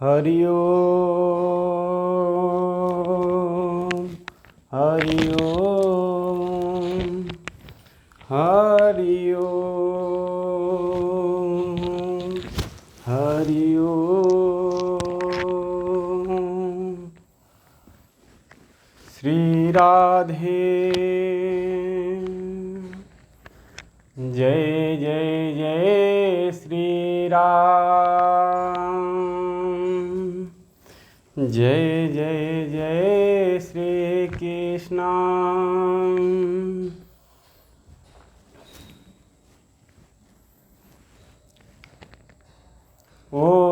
हरि ओम हरि ओम हरि ओम हरि ओम। श्री राधे जय जय जय श्री राम। जय जय जय श्री कृष्ण। ओम।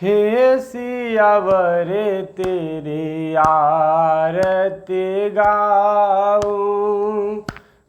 हे सियावर तेरी आरती गाऊं,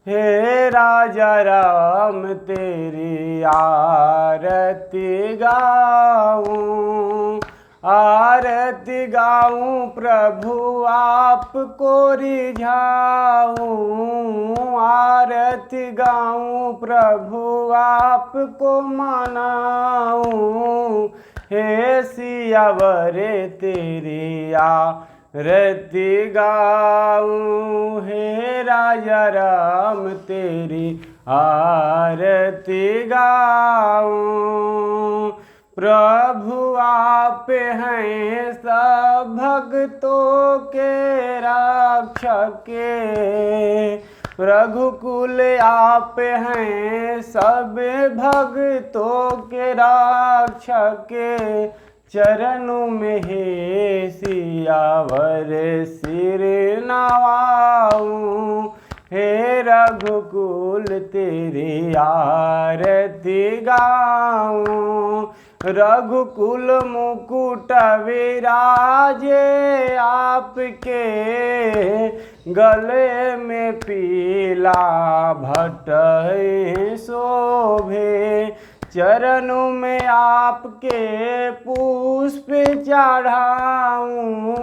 हे राजा राम तेरी आरती गाऊं। आरती गाऊं प्रभु आपको रिझाऊं, आरती गाऊं प्रभु आपको मनाऊं। हे सियावर तेरी आरती गाऊं, हे राजा राम तेरी आरती गाऊं। प्रभु आप हैं सब भक्तों के रक्षक, रघुकुल आप हैं सब भक्तों के रक्षक। चरणों में हे सियावर सिर नवाऊं, हे रघुकुल तेरी आरती गाऊं। रघुकुल मुकुट विराजे आपके, गले में पीला भट्ट शोभे। चरणों में आपके पुष्प चढ़ाऊं,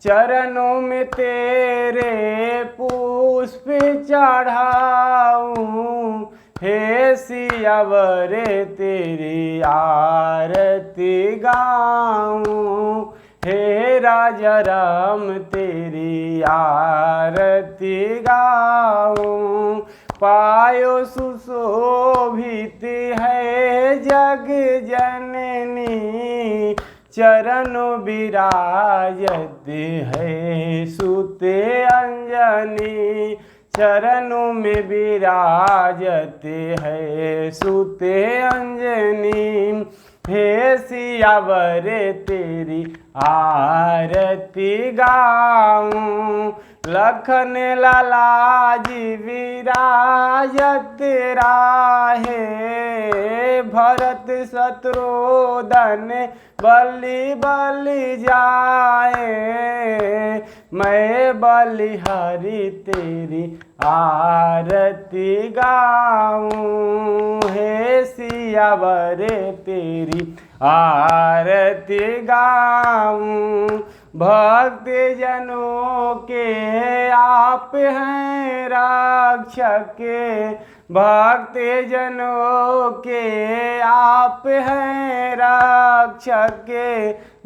चरणों में तेरे पुष्प चढ़ाऊं। हे सियावर तेरी आरती गाऊं, हे राजा राम तेरी आरती गाऊं। पायो सुशोभित है जग जननी, चरण विराजत है सुते अंजनी। चरणों में विराजत है सुते अंजनी। हे सियावर तेरी आरती गाऊं, लखन लाला जी विराजत राहे। भरत शत्रुघ्न बलि बलि जाए, मैं बलिहारी तेरी आरती गाऊं। हे सियावर तेरी आरती गाऊं। भक्त जनों के आप हैं रक्षक, भक्त जनों के आप हैं रक्षक।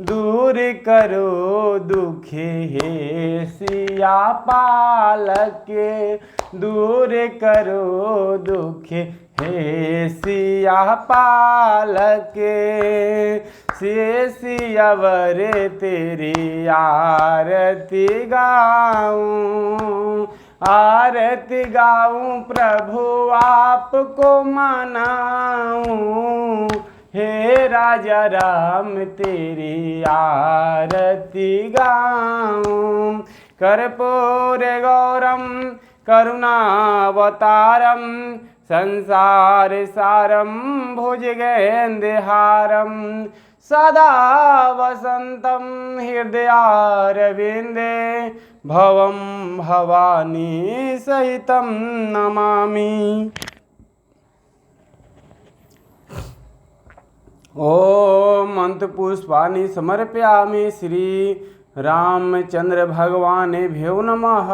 दूर करो दुख हे सिया पालक, दूर करो दुख हे सिया पालक। सियावर तेरी आरती गाऊं, आरती गाऊं प्रभु आपको मनाऊं। हे राजा राम तेरी आरती गाऊं। कर्पूर गौरम करुणावतारम, संसार सारम भुजगेन्द्रहारम। सदा वसंतं हृदयारविन्दे, भवं भवानी सहितं नमामि। ओम मंत्रपुष्पाणि समर्पयामि श्री रामचंद्र भगवानेभ्यो नमः।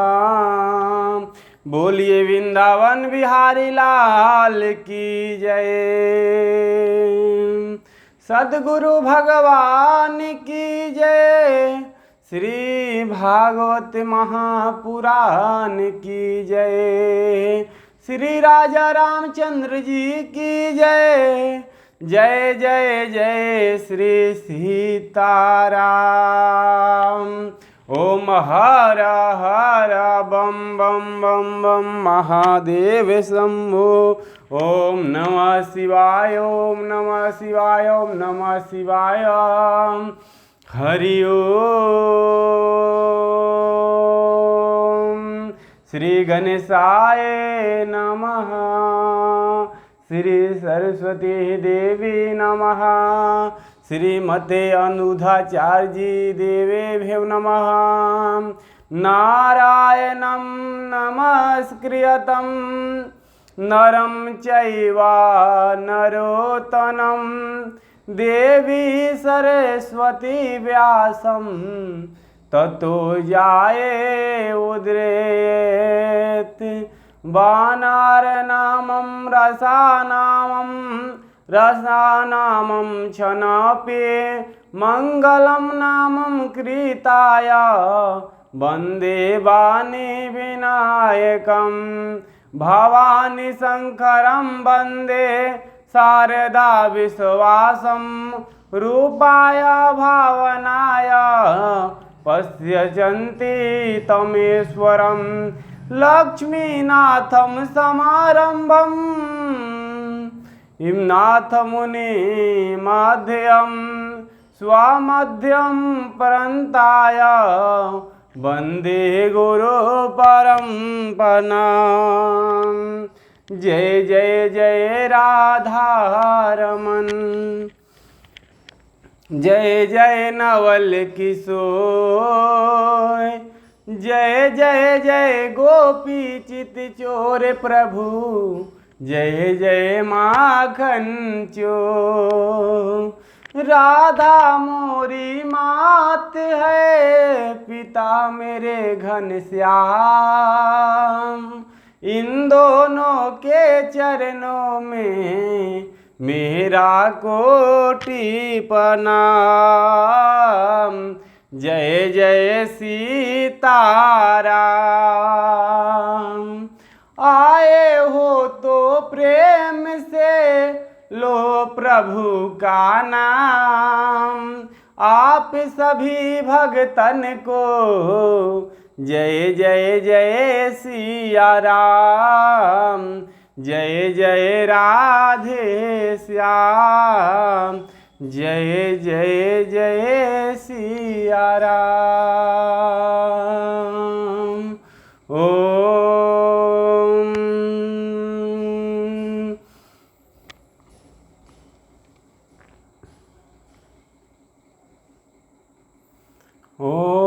बोलिए वृंदावन बिहारी लाल की जय। सद्गुरु भगवान की जय। श्री भागवत महापुराण की जय। श्री राजा रामचंद्र जी की जय। जय जय जय श्री सीताराम। ओम हर हर बम बम बम बम महादेव शंभो। ओम नमः शिवाय ओम नमः शिवाय ओम नमः शिवाय। हरि ओम। श्री गणेशाय नमः। श्री सरस्वती देवी नमः। श्रीमते अनुधाचार्य देवेभ्यो नमः। नारायणं नमस्कृतं नरं चैव नरोत्तमं देवी सरस्वती व्यासं ततो जाये उद्रेत। वानरनामं रसानामं क्षणपि मङ्गलं नामं कृताय वन्दे वाणी विनायकं। भवानी शङ्करं वन्दे शारदा विश्वासं रूपाय भावनाय पश्यन्ति तमेश्वरं। लक्ष्मीनाथं समारम्भं नाथमुनिमध्यं स्वमध्यं परन्ताय वन्दे गुरुपरम्परां। जय जय जय राधारमण। जय जय नवल किशोर। जय जय जय गोपी चित चोर प्रभु। जय जय माखन चोर। राधा मोरी मात है पिता मेरे घनश्याम। इन दोनों के चरणों में मेरा कोटि प्रणाम। जय जय सीताराम। आए हो तो प्रेम से लो प्रभु का नाम। आप सभी भगतन को जय जय जय सिया राम। जय जय राधे श्याम। जय जय जय सिया राम। ओम। ओम।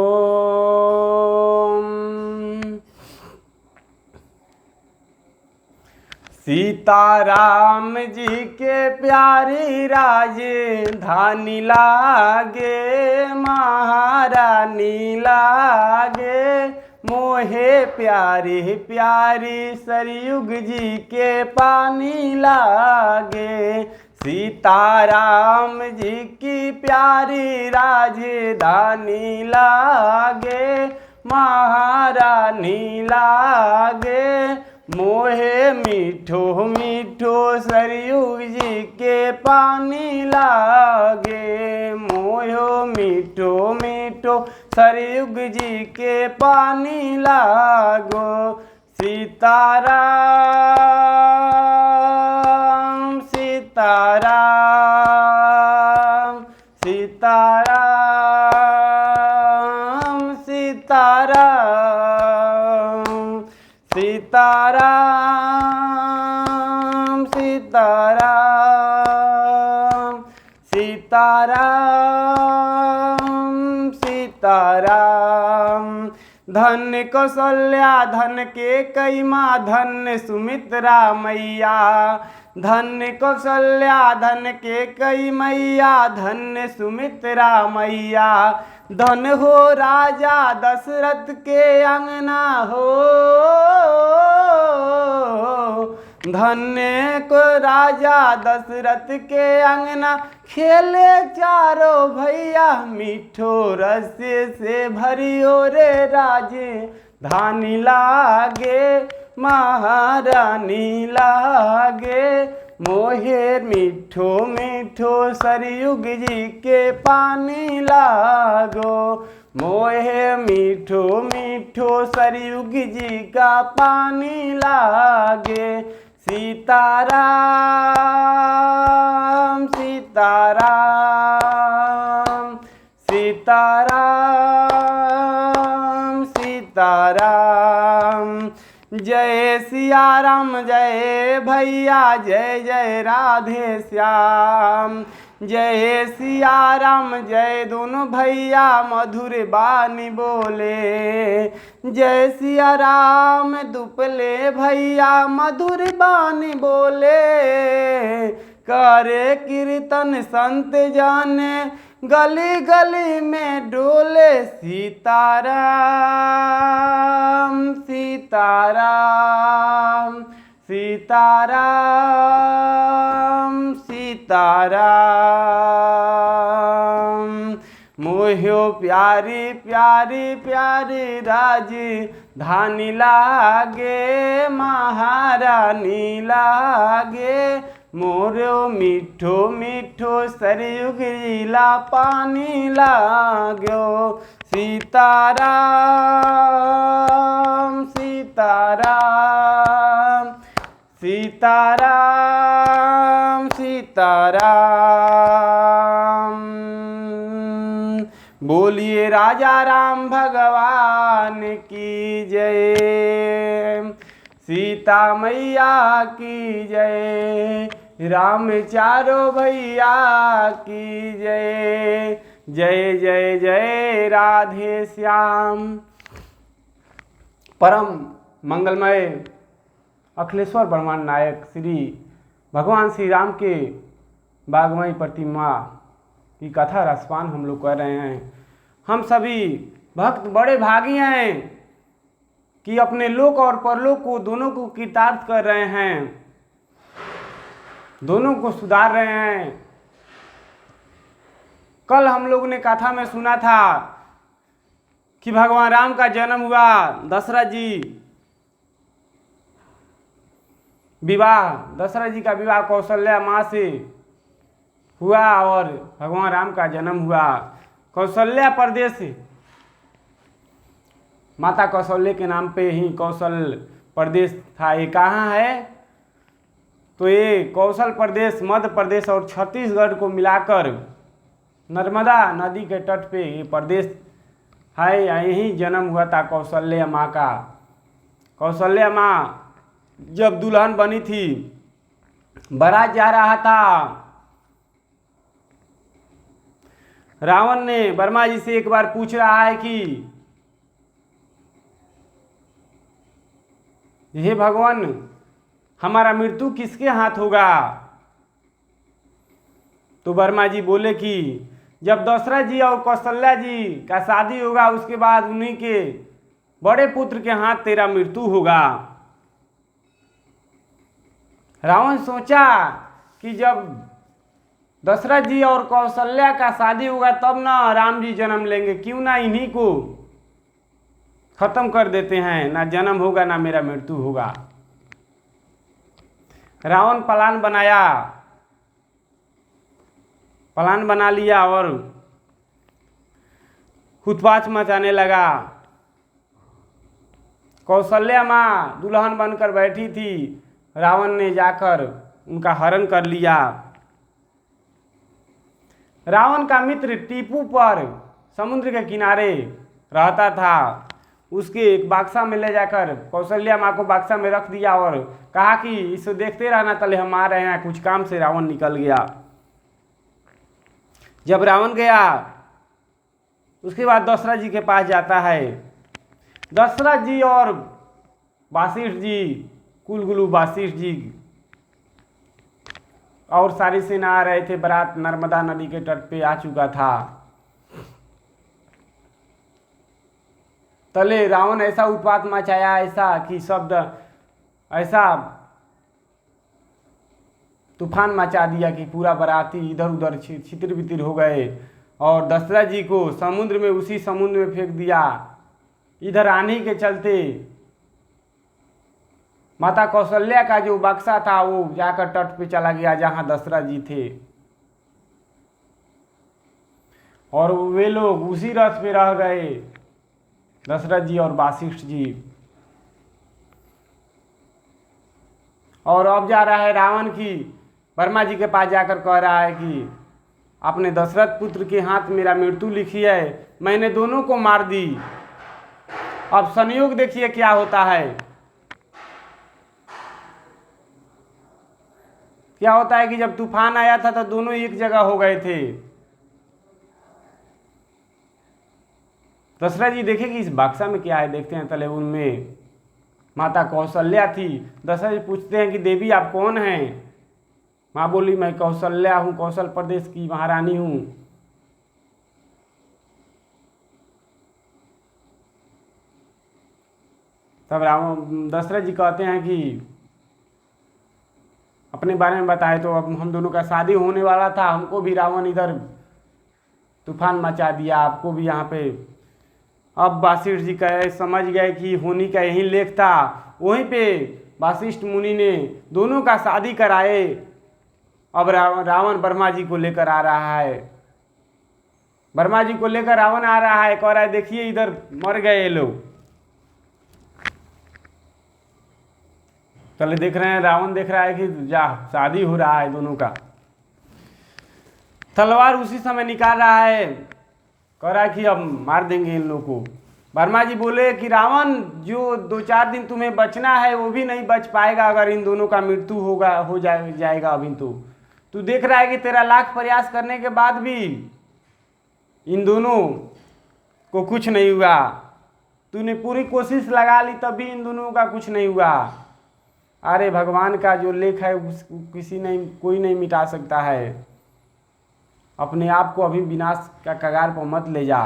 सीताराम जी के प्यारी राजधानी लागे महारानी लागे। मोहे प्यारी प्यारी सरयुग जी के पानी लागे। सीताराम जी की प्यारी राजधानी लागे महारानी लागे। मोहे मीठो मीठो सरयुग जी के पानी लागे। मोहो मीठो मीठो सरयुग जी के पानी लागो। सीताराम सीताराम सीताराम सीताराम सीताराम सीताराम सीताराम सीताराम। धन कौशल्या धन के कई माँ धन सुमित्रा मैया। धन कौशल्या धन के कई मैया धन सुमित्रा मैया। धन हो राजा दशरथ के अंगना हो, धन्य को राजा दशरथ के अंगना, खेले चारों भैया मीठो रस से भरियो रे राजे, धानी लागे महारानी लागे, मोहे मीठो मीठो सरयुग जी के पानी लागो, मोहे मीठो मीठो सरयुग जी का पानी लागे। सीताराम सीताराम सीताराम सीताराम, जय सिया राम जय भैया, जय जय राधे श्याम, जय सिया राम जय दोनों भैया मधुर बानी बोले, जय सिया राम दुपले भैया मधुर बानी बोले, करे कीर्तन संत जाने गली गली में डोले, सीताराम सीताराम सीताराम सीताराम, मोह्यो प्यारी प्यारी प्यारी राजी, धानी लागे महारानी लागे, मोरो मीठो मीठो सरयुग लीला पानी लागो, सीताराम सीताराम सीताराम सीताराम, बोलिए राजा राम भगवान की जय, सीता मैया की जय, राम चारों भैया की जय, जय जय जय राधे श्याम। परम मंगलमय अखिलेश्वर ब्रह्मांड नायक श्री भगवान श्री राम के बागमयी प्रतिमा की कथा रसपान हम लोग कर रहे हैं। हम सभी भक्त बड़े भागी हैं कि अपने लोक और परलोक को दोनों को कृतार्थ कर रहे हैं, दोनों को सुधार रहे हैं। कल हम लोग ने कथा में सुना था कि भगवान राम का जन्म हुआ, दशरथ जी विवाह, दशरथ जी का विवाह कौशल्या माँ से हुआ और भगवान राम का जन्म हुआ। कौशल्या प्रदेश, माता कौशल्य के नाम पे ही कौशल प्रदेश था। ये कहाँ है? तो ये कौशल प्रदेश मध्य प्रदेश और छत्तीसगढ़ को मिलाकर नर्मदा नदी के तट पे ये प्रदेश है। यहीं जन्म हुआ था कौशल्या माँ का। कौशल्या माँ जब दुल्हन बनी थी, बारात जा रहा था, रावण ने वर्मा जी से एक बार पूछ रहा है कि हे भगवान, हमारा मृत्यु किसके हाथ होगा? तो वर्मा जी बोले कि जब दशरथ जी और कौशल्या जी का शादी होगा उसके बाद उन्हीं के बड़े पुत्र के हाथ तेरा मृत्यु होगा। रावण सोचा कि जब दशरथ जी और कौशल्या का शादी होगा तब ना राम जी जन्म लेंगे, क्यों ना इन्हीं को खत्म कर देते हैं, ना जन्म होगा ना मेरा मृत्यु होगा। रावण प्लान बनाया, प्लान बना लिया और उत्पात मचाने लगा। कौशल्या माँ दुल्हन बनकर बैठी थी, रावण ने जाकर उनका हरण कर लिया। रावण का मित्र टीपू पर समुद्र के किनारे रहता था, उसके एक बक्सा में ले जाकर कौशल्या माँ को बक्सा में रख दिया और कहा कि इसे देखते रहना, तले हम आ रहे हैं कुछ काम से। रावण निकल गया। जब रावण गया उसके बाद दशरथ जी के पास जाता है। दशरथ जी और वासिष्ठ जी, कुलगुरु वासिष्ठ जी और सारी सेना आ रहे थे। बारात नर्मदा नदी के तट पे आ चुका था। तले रावण ऐसा उत्पात मचाया, ऐसा कि शब्द ऐसा तूफान मचा दिया कि पूरा बाराती इधर उधर छितिर बितिर हो गए, और दशरथ जी को समुद्र में, उसी समुद्र में फेंक दिया। इधर आने के चलते माता कौशल्या का जो बक्सा था वो जाकर तट पे चला गया जहां दशरथ जी थे, और वे लोग उसी रथ पे रह गए, दशरथ जी और वासिष्ठ जी। और अब जा रहा है रावण की वर्मा जी के पास जाकर कह रहा है कि अपने दशरथ पुत्र के हाथ मेरा मृत्यु लिखी है, मैंने दोनों को मार दी। अब संयोग देखिए क्या होता है। क्या होता है कि जब तूफान आया था तो दोनों एक जगह हो गए थे। दशरथ जी देखे कि इस बक्सा में क्या है, देखते हैं तले उनमें माता कौशल्या थी। दशरथ जी पूछते हैं कि देवी आप कौन हैं? माँ बोली मैं कौशल्या हूँ, कौशल प्रदेश की महारानी हूँ। तब रावण दशरथ जी कहते हैं कि अपने बारे में बताए, तो अब हम दोनों का शादी होने वाला था, हमको भी रावण इधर तूफान मचा दिया, आपको भी यहाँ पे। अब वासिष्ठ जी कहे समझ गए कि होनी का यही लेख था। वहीं पे वासिष्ठ मुनि ने दोनों का शादी कराए। अब रावण ब्रह्मा जी को लेकर आ रहा है, ब्रह्मा जी को लेकर रावण आ रहा है, कह रहा है देखिए इधर मर गए ये लोग। चले देख रहे हैं, रावण देख रहा है कि जा शादी हो रहा है दोनों का। तलवार उसी समय निकाल रहा है, कह रहा है कि अब मार देंगे इन लोगों को। वर्मा जी बोले कि रावण जो 2-4 दिन तुम्हें बचना है वो भी नहीं बच पाएगा अगर इन दोनों का मृत्यु हो जाएगा अभी। तो तू देख रहा है कि तेरा लाख प्रयास करने के बाद भी इन दोनों को कुछ नहीं हुआ, तूने पूरी कोशिश लगा ली तब भी इन दोनों का कुछ नहीं हुआ। अरे भगवान का जो लेख है कोई नहीं मिटा सकता है। अपने आप को अभी विनाश का कगार पर मत ले जा।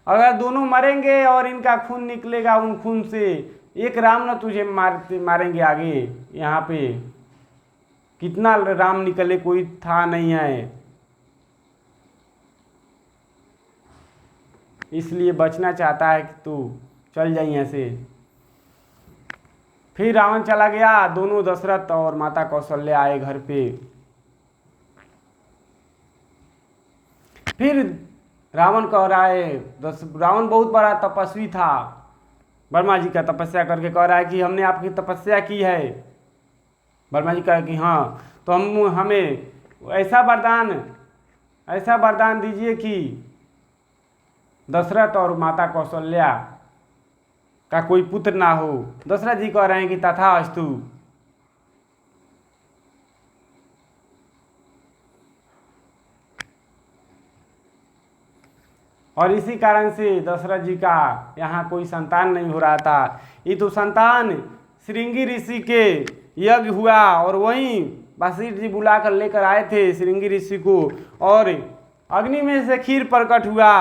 अगर दोनों मरेंगे और इनका खून निकलेगा, उन खून से एक राम न तुझे मारेंगे आगे। यहाँ पे कितना राम निकले कोई था नहीं है, इसलिए बचना चाहता है कि तू चल जाइए यहाँ से। फिर रावण चला गया, दोनों दशरथ और माता कौशल्या आए घर पे। फिर रावण कह रहा है, रावण बहुत बड़ा तपस्वी था, ब्रह्मा जी का तपस्या करके कह रहा है कि हमने आपकी तपस्या की है। ब्रह्मा जी कहा कि हाँ, तो हमें ऐसा वरदान दीजिए कि दशरथ और माता कौशल्या का कोई पुत्र ना हो। दशरथ जी कह रहे हैं कि तथास्तु। और इसी कारण से दशरथ जी का यहाँ कोई संतान नहीं हो रहा था। ये तो संतान श्रृंगी ऋषि के यज्ञ हुआ, और वहीं वासिष्ठ जी बुला कर लेकर आए थे श्रृंगी ऋषि को, और अग्नि में से खीर प्रकट हुआ।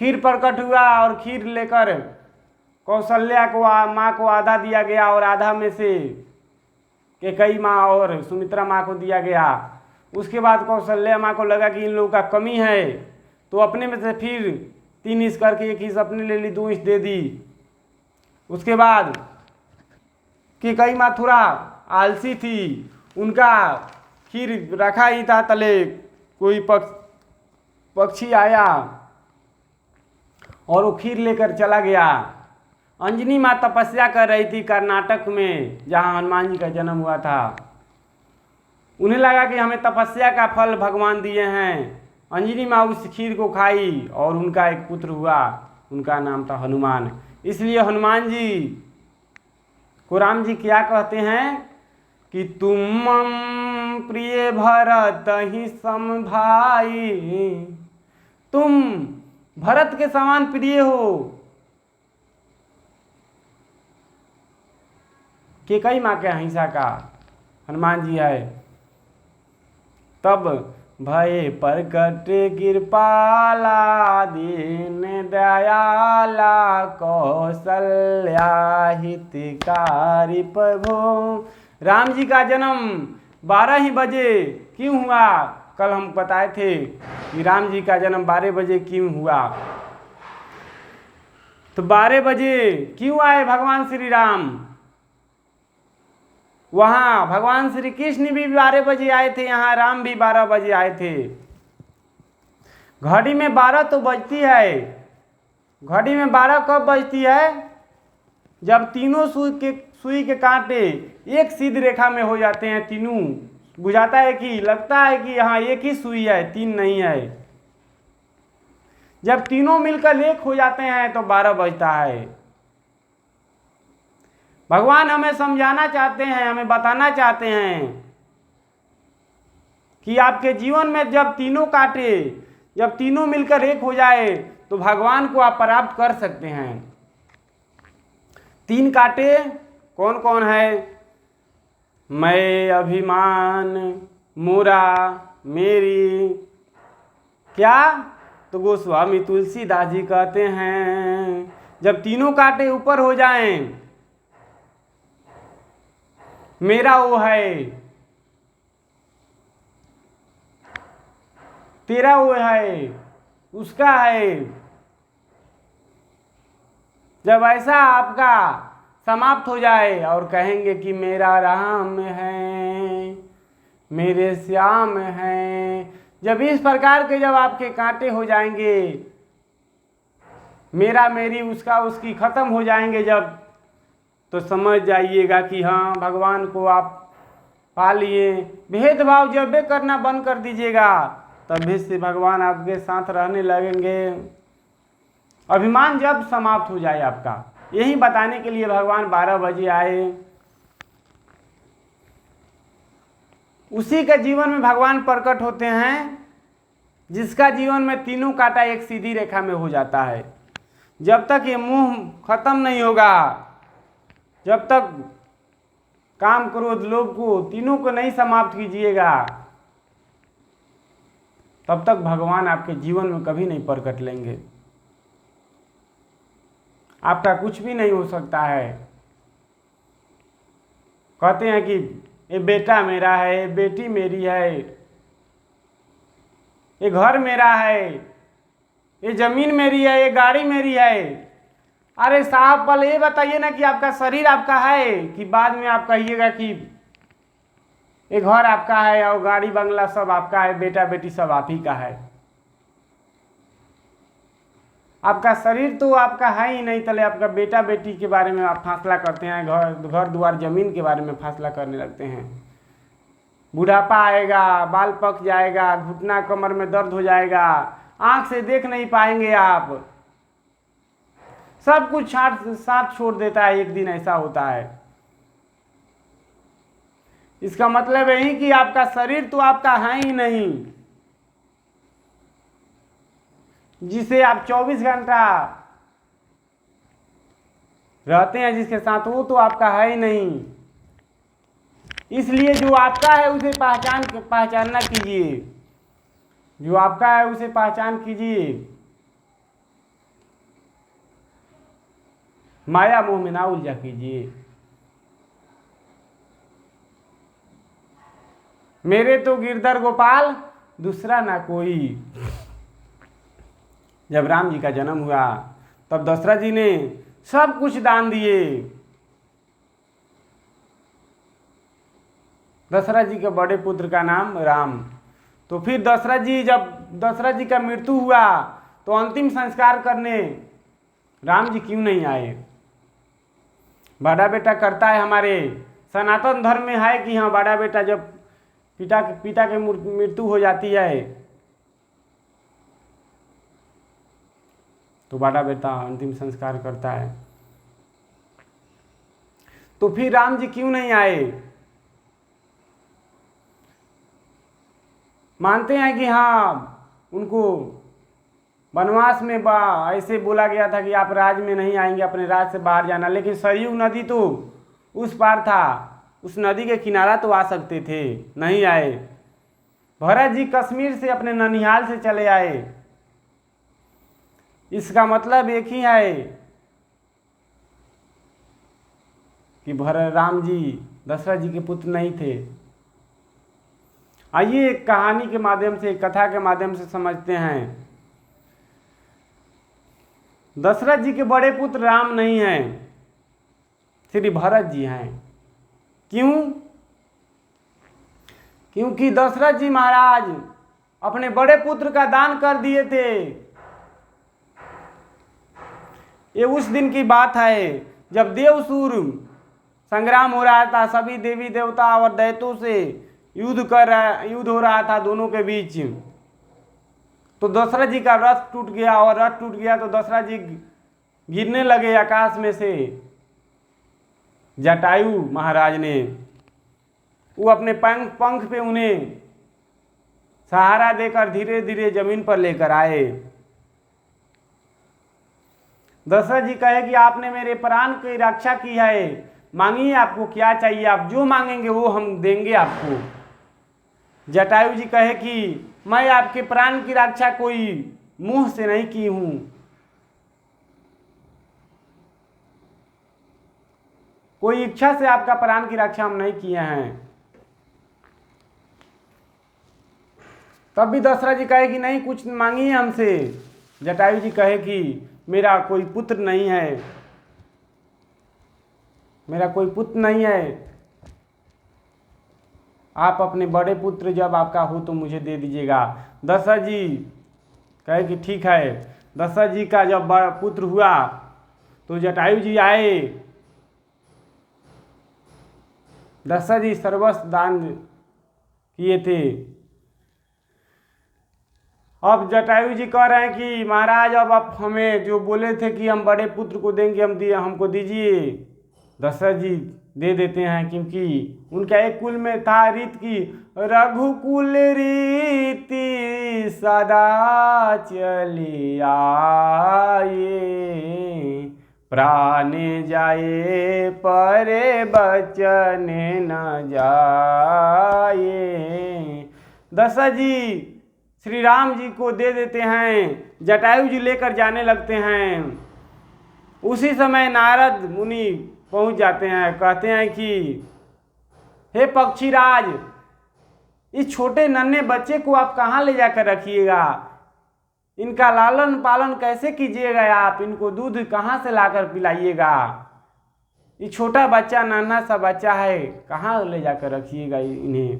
और खीर लेकर कौशल्या को माँ को आधा दिया गया, और आधा में से कैकेयी माँ और सुमित्रा माँ को दिया गया। उसके बाद कौशल्या माँ को लगा कि इन लोगों का कमी है, तो अपने में से फिर 3 हिस्स करके 1 हिस्स अपने ले ली, 2 हिस्स दे दी। उसके बाद कैकेयी माँ थोड़ा आलसी थी, उनका खीर रखा ही था तले, कोई पक्षी आया और वो खीर लेकर चला गया। अंजनी माँ तपस्या कर रही थी कर्नाटक में, जहाँ हनुमान जी का जन्म हुआ था। उन्हें लगा कि हमें तपस्या का फल भगवान दिए हैं। अंजनी माँ उस खीर को खाई और उनका एक पुत्र हुआ, उनका नाम था हनुमान। इसलिए हनुमान जी को राम जी क्या कहते हैं कि तुम प्रिय भरत ही सम भाई, तुम भरत के समान प्रिय हो। कैकेयी माँ के अहिंसा का हनुमान जी है। तब भय प्रकट कृपाला दीन दयाला कौशल्या हितकारी प्रभु। राम जी का जन्म 12 ही बजे क्यों हुआ? कल हम बताए थे कि राम जी का जन्म 12 बजे क्यों हुआ। तो 12 बजे क्यों आए भगवान श्री राम? वहाँ भगवान श्री कृष्ण भी 12 बजे आए थे, यहाँ राम भी 12 बजे आए थे। घड़ी में 12 तो बजती है। घड़ी में 12 कब बजती है? जब तीनों सुई के कांटे एक सीधी रेखा में हो जाते हैं। तीनों बुझाता है कि लगता है कि यहाँ एक ही सुई है, 3 नहीं है। जब तीनों मिलकर एक हो जाते हैं तो 12 बजता है। भगवान हमें समझाना चाहते हैं, हमें बताना चाहते हैं कि आपके जीवन में जब तीनों कांटे, जब तीनों मिलकर एक हो जाए तो भगवान को आप प्राप्त कर सकते हैं। 3 कांटे कौन कौन है? मैं, अभिमान, मोरा, मेरी। क्या? तो गोस्वामी तुलसीदास जी कहते हैं जब तीनों कांटे ऊपर हो जाएं, मेरा वो है, तेरा वो है, उसका है। जब ऐसा आपका समाप्त हो जाए और कहेंगे कि मेरा राम है, मेरे श्याम है, जब इस प्रकार के जब आपके कांटे हो जाएंगे, मेरा मेरी उसका उसकी खत्म हो जाएंगे जब, तो समझ जाइएगा कि हाँ भगवान को आप पा लिए। भेदभाव जब भी करना बंद कर दीजिएगा तभी से भगवान आपके साथ रहने लगेंगे। अभिमान जब समाप्त हो जाए आपका, यही बताने के लिए भगवान 12 बजे आए। उसी के जीवन में भगवान प्रकट होते हैं जिसका जीवन में तीनों कांटा एक सीधी रेखा में हो जाता है। जब तक ये मुंह खत्म नहीं होगा, जब तक काम, क्रोध, लोभ को तीनों को नहीं समाप्त कीजिएगा, तब तक भगवान आपके जीवन में कभी नहीं प्रकट लेंगे। आपका कुछ भी नहीं हो सकता है। कहते हैं कि ये बेटा मेरा है, ये बेटी मेरी है, ये घर मेरा है, ये जमीन मेरी है, ये गाड़ी मेरी है। अरे साहब पहले ये बताइए ना कि आपका शरीर आपका है कि बाद में आप कहिएगा कि ये घर आपका है और गाड़ी बंगला सब आपका है, बेटा बेटी सब आप ही का है। आपका शरीर तो आपका है ही नहीं, तले आपका बेटा बेटी के बारे में आप फैसला करते हैं, घर द्वार जमीन के बारे में फैसला करने लगते हैं। बुढ़ापा आएगा, बाल पक जाएगा, घुटना कमर में दर्द हो जाएगा, आंख से देख नहीं पाएंगे आप, सब कुछ साथ छोड़ देता है। एक दिन ऐसा होता है। इसका मतलब यही कि आपका शरीर तो आपका है ही नहीं, जिसे आप 24 घंटा रहते हैं, जिसके साथ, वो तो आपका है ही नहीं। इसलिए जो आपका है उसे पहचानना कीजिए, जो आपका है उसे पहचान कीजिए। माया मोह में ना उलझा कीजिए। मेरे तो गिरधर गोपाल दूसरा ना कोई। जब राम जी का जन्म हुआ तब दशरथ जी ने सब कुछ दान दिए। दशरथ जी के बड़े पुत्र का नाम राम। तो फिर जब दशरथ जी का मृत्यु हुआ तो अंतिम संस्कार करने राम जी क्यों नहीं आए? बड़ा बेटा करता है, हमारे सनातन धर्म में है कि हाँ बड़ा बेटा जब पिता की मृत्यु हो जाती है तो बड़ा बेटा अंतिम संस्कार करता है। तो फिर राम जी क्यों नहीं आए? मानते हैं कि हाँ उनको वनवास में ऐसे बोला गया था कि आप राज में नहीं आएंगे, अपने राज से बाहर जाना, लेकिन सरयू नदी तो उस पार था, उस नदी के किनारा तो आ सकते थे, नहीं आए। भरत जी कश्मीर से अपने ननिहाल से चले आए। इसका मतलब एक ही है कि भरत राम जी दशरथ जी के पुत्र नहीं थे। आइए एक कहानी के माध्यम से, एक कथा के माध्यम से समझते हैं। दशरथ जी के बड़े पुत्र राम नहीं हैं, श्री भरत जी हैं। क्यों? क्योंकि दशरथ जी महाराज अपने बड़े पुत्र का दान कर दिए थे। ये उस दिन की बात है जब देवसूर संग्राम हो रहा था, सभी देवी देवता और दैत्यों से युद्ध हो रहा था दोनों के बीच। तो दशरथ जी का रथ टूट गया, और रथ टूट गया तो दशरथ जी गिरने लगे आकाश में से। जटायु महाराज ने वो अपने पंख पे उन्हें सहारा देकर धीरे धीरे जमीन पर लेकर आए। दशरथ जी कहे कि आपने मेरे प्राण की रक्षा की है, मांगिए आपको क्या चाहिए, आप जो मांगेंगे वो हम देंगे आपको। जटायु जी कहे कि मैं आपके प्राण की रक्षा कोई मुंह से नहीं की हूं, कोई इच्छा से आपका प्राण की रक्षा हम नहीं किए हैं। तब भी दशरथ जी कहे कि नहीं, कुछ मांगिए हमसे। जटायु जी कहे कि मेरा कोई पुत्र नहीं है, मेरा कोई पुत्र नहीं है, आप अपने बड़े पुत्र जब आपका हो तो मुझे दे दीजिएगा। दशरथ जी कहे कि ठीक है। दशरथ जी का जब बड़ा पुत्र हुआ तो जटायु जी आए। दशरथ जी सर्वस्व दान किए थे। अब जटायु जी कह रहे हैं कि महाराज अब आप हमें जो बोले थे कि हम बड़े पुत्र को देंगे, हमको दीजिए। दशरथ जी दे देते हैं, क्योंकि उनका एक कुल में था रीत की रघुकुल रीति सदा चली आए, प्राण जाए परे बचन न जाए। दशरथ जी श्री राम जी को दे देते हैं, जटायु जी लेकर जाने लगते हैं। उसी समय नारद मुनि पहुंच जाते हैं, कहते हैं कि हे पक्षीराज, इस छोटे नन्हे बच्चे को आप कहाँ ले जाकर रखिएगा, इनका लालन पालन कैसे कीजिएगा आप, इनको दूध कहाँ से लाकर पिलाइएगा, ये छोटा बच्चा नन्हा सा बच्चा है, कहाँ ले जाकर रखिएगा इन्हें,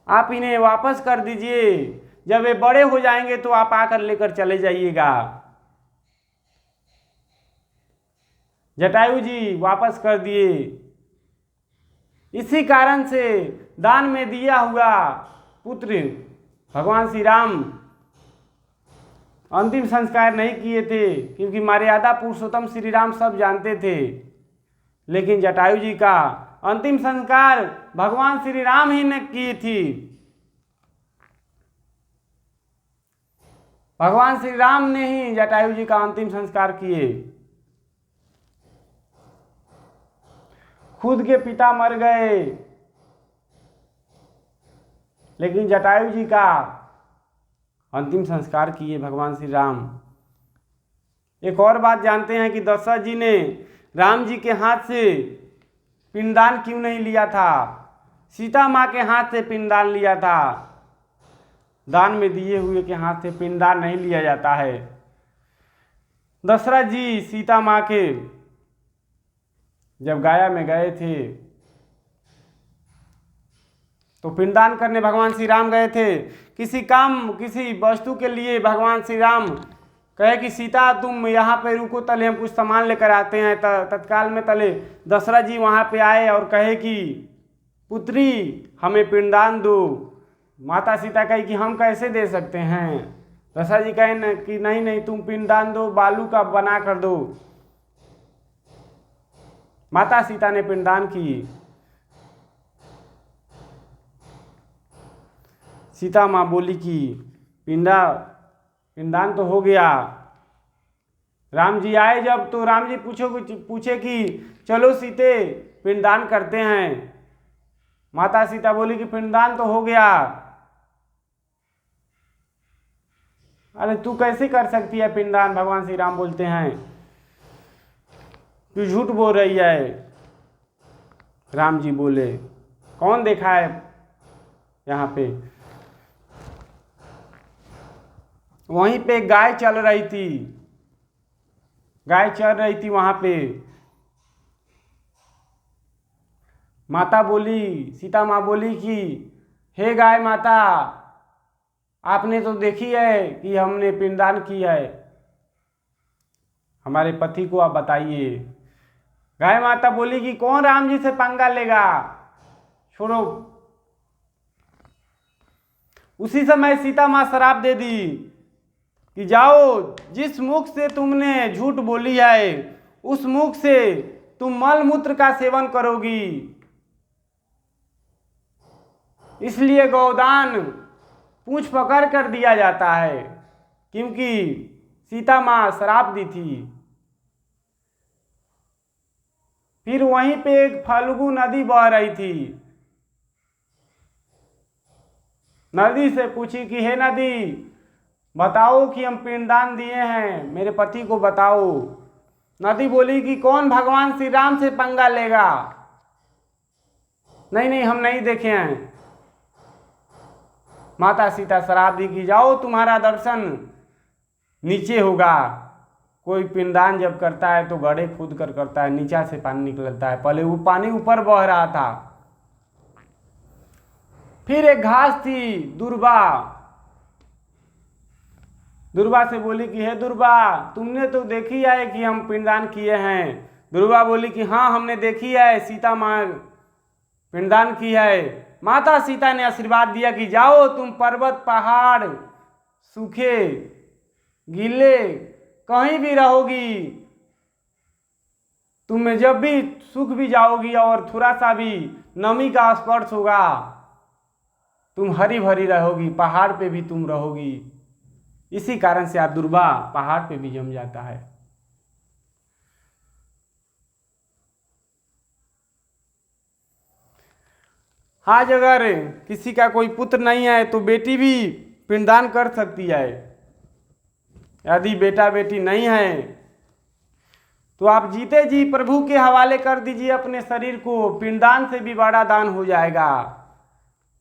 आप इन्हें वापस कर दीजिए, जब ये बड़े हो जाएंगे तो आप आकर लेकर चले जाइएगा। जटायु जी वापस कर दिए। इसी कारण से दान में दिया हुआ पुत्र भगवान श्री राम अंतिम संस्कार नहीं किए थे, क्योंकि मर्यादा पुरुषोत्तम श्री राम सब जानते थे। लेकिन जटायु जी का अंतिम संस्कार भगवान श्री राम ही ने की थी। भगवान श्री राम ने ही जटायु जी का अंतिम संस्कार किए। खुद के पिता मर गए, लेकिन जटायु जी का अंतिम संस्कार किए भगवान श्री राम। एक और बात जानते हैं कि दशरथ जी ने राम जी के हाथ से पिंडदान क्यों नहीं लिया था, सीता माँ के हाथ से पिंडदान लिया था। दान में दिए हुए के हाथ से पिंडदान नहीं लिया जाता है। दशरथ जी सीता माँ के जब गया में गए थे तो पिंडदान करने भगवान श्री राम गए थे। किसी वस्तु के लिए भगवान श्री राम कहे कि सीता तुम यहाँ पे रुको, तले हम कुछ सामान लेकर आते हैं। तत्काल में तले दशरथ जी वहाँ पे आए और कहे कि पुत्री हमें पिंडदान दो। माता सीता कही कि हम कैसे दे सकते हैं। दशरथ जी कहे कि नहीं तुम पिंडदान दो, बालू का बना कर दो। माता सीता ने पिंडदान की। सीता माँ बोली कि पिंडदान तो हो गया। राम जी आए जब तो राम जी पूछे कि चलो सीते पिंडदान करते हैं। माता सीता बोली कि पिंडदान तो हो गया। अरे तू कैसे कर सकती है पिंडदान? भगवान श्री राम बोलते हैं तू झूठ बोल रही है। राम जी बोले कौन देखा है यहाँ पे? वहीं पे गाय चल रही थी, गाय चल रही थी वहां पे। माता बोली, सीता माँ बोली कि हे गाय माता, आपने तो देखी है कि हमने पिंडदान किया है, हमारे पति को आप बताइए। गाय माता बोली कि कौन राम जी से पंगा लेगा, छोड़ो। उसी समय सीता माँ श्राप दे दी कि जाओ, जिस मुख से तुमने झूठ बोली है उस मुख से तुम मल मूत्र का सेवन करोगी। इसलिए गौदान पूंछ पकड़ कर दिया जाता है, क्योंकि सीता माँ श्राप दी थी। फिर वहीं पे एक फाल्गु नदी बह रही थी। नदी से पूछी कि हे नदी, बताओ कि हम पिंडदान दिए हैं, मेरे पति को बताओ। नदी बोली कि कौन भगवान श्री राम से पंगा लेगा, नहीं नहीं हम नहीं देखे हैं। माता सीता श्राप दी कि जाओ, तुम्हारा दर्शन नीचे होगा। कोई पिंडदान जब करता है तो गड्ढे खोद कर करता है, नीचा से पानी निकलता है, पहले वो पानी ऊपर बह रहा था। फिर एक घास थी दुर्वा, दुर्वा से बोली कि हे दुर्वा, तुमने तो देखी है कि हम पिंडदान किए हैं। दुर्वा बोली कि हाँ हमने देखी है, सीता माँ पिंडदान की है। माता सीता ने आशीर्वाद दिया कि जाओ, तुम पर्वत पहाड़ सूखे गीले कहीं भी रहोगी, तुम्हें जब भी सूख भी जाओगी और थोड़ा सा भी नमी का स्पर्श होगा, तुम हरी भरी रहोगी, पहाड़ पे भी तुम रहोगी। इसी कारण से आप दुर्वा पहाड़ पे भी जम जाता है। आज अगर किसी का कोई पुत्र नहीं है तो बेटी भी पिंडदान कर सकती है। यदि बेटा बेटी नहीं है तो आप जीते जी प्रभु के हवाले कर दीजिए अपने शरीर को, पिंडदान से भी बड़ा दान हो जाएगा।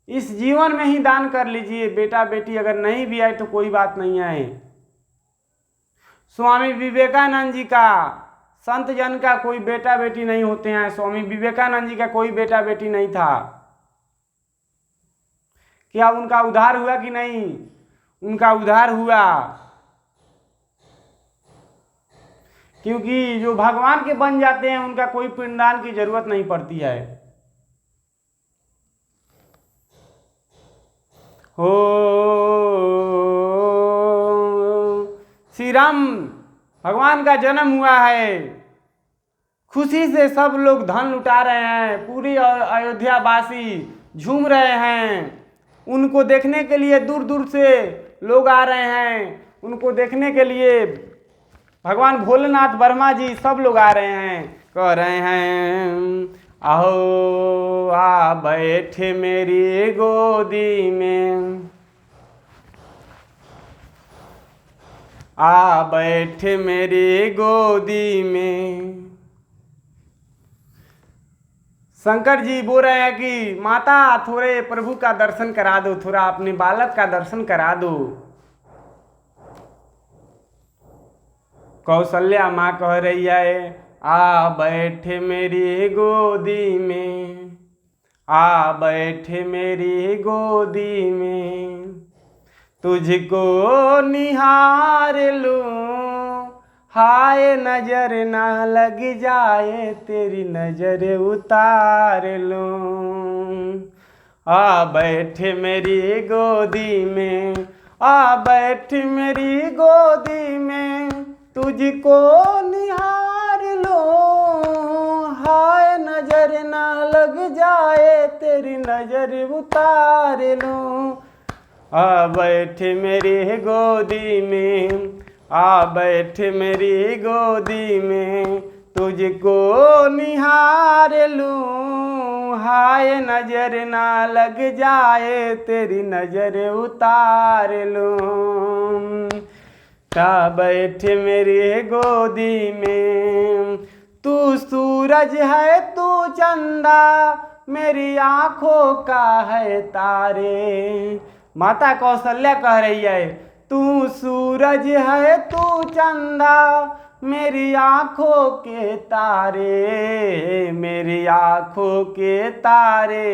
इस जीवन में ही दान कर लीजिए। बेटा बेटी अगर नहीं भी आए तो कोई बात नहीं है। स्वामी विवेकानंद जी का, संत जन का कोई बेटा बेटी नहीं होते हैं। स्वामी विवेकानंद जी का कोई बेटा बेटी नहीं था। क्या उनका उद्धार हुआ कि नहीं? उनका उद्धार हुआ, क्योंकि जो भगवान के बन जाते हैं उनका कोई पिंडदान की जरूरत नहीं पड़ती है। हो श्री राम भगवान का जन्म हुआ है, खुशी से सब लोग धन लुटा रहे हैं, पूरी अयोध्या वासी झूम रहे हैं। उनको देखने के लिए दूर दूर से लोग आ रहे हैं, उनको देखने के लिए भगवान भोलेनाथ वर्मा जी सब लोग आ रहे हैं, कह रहे हैं आओ आ बैठे मेरी गोदी में, आ बैठे मेरी गोदी में। शंकर जी बोल रहे हैं कि माता थोड़े प्रभु का दर्शन करा दो, थोड़ा अपने बालक का दर्शन करा दो। कौशल्या माँ कह रही है आ बैठे मेरी गोदी में, आ बैठे मेरी गोदी में, तुझको निहार लूं, हाय नजर ना लग जाए, तेरी नजर उतार लूं। आ बैठे मेरी गोदी में, आ बैठ मेरी गोदी में, तुझको निहार लूं, हाय नजर ना लग जाए, तेरी नजर उतार लूं। आ बैठ मेरी गोदी में, आ बैठ मेरी गोदी में, तुझको निहार लूं, हाय नजर ना लग जाए तेरी नजर उतार लूं। का बैठे मेरी गोदी में, तू सूरज है तू चंदा मेरी आंखों का है तारे। माता कौशल्या कह रही है, तू सूरज है तू चंदा मेरी आंखों के तारे, मेरी आंखों के तारे।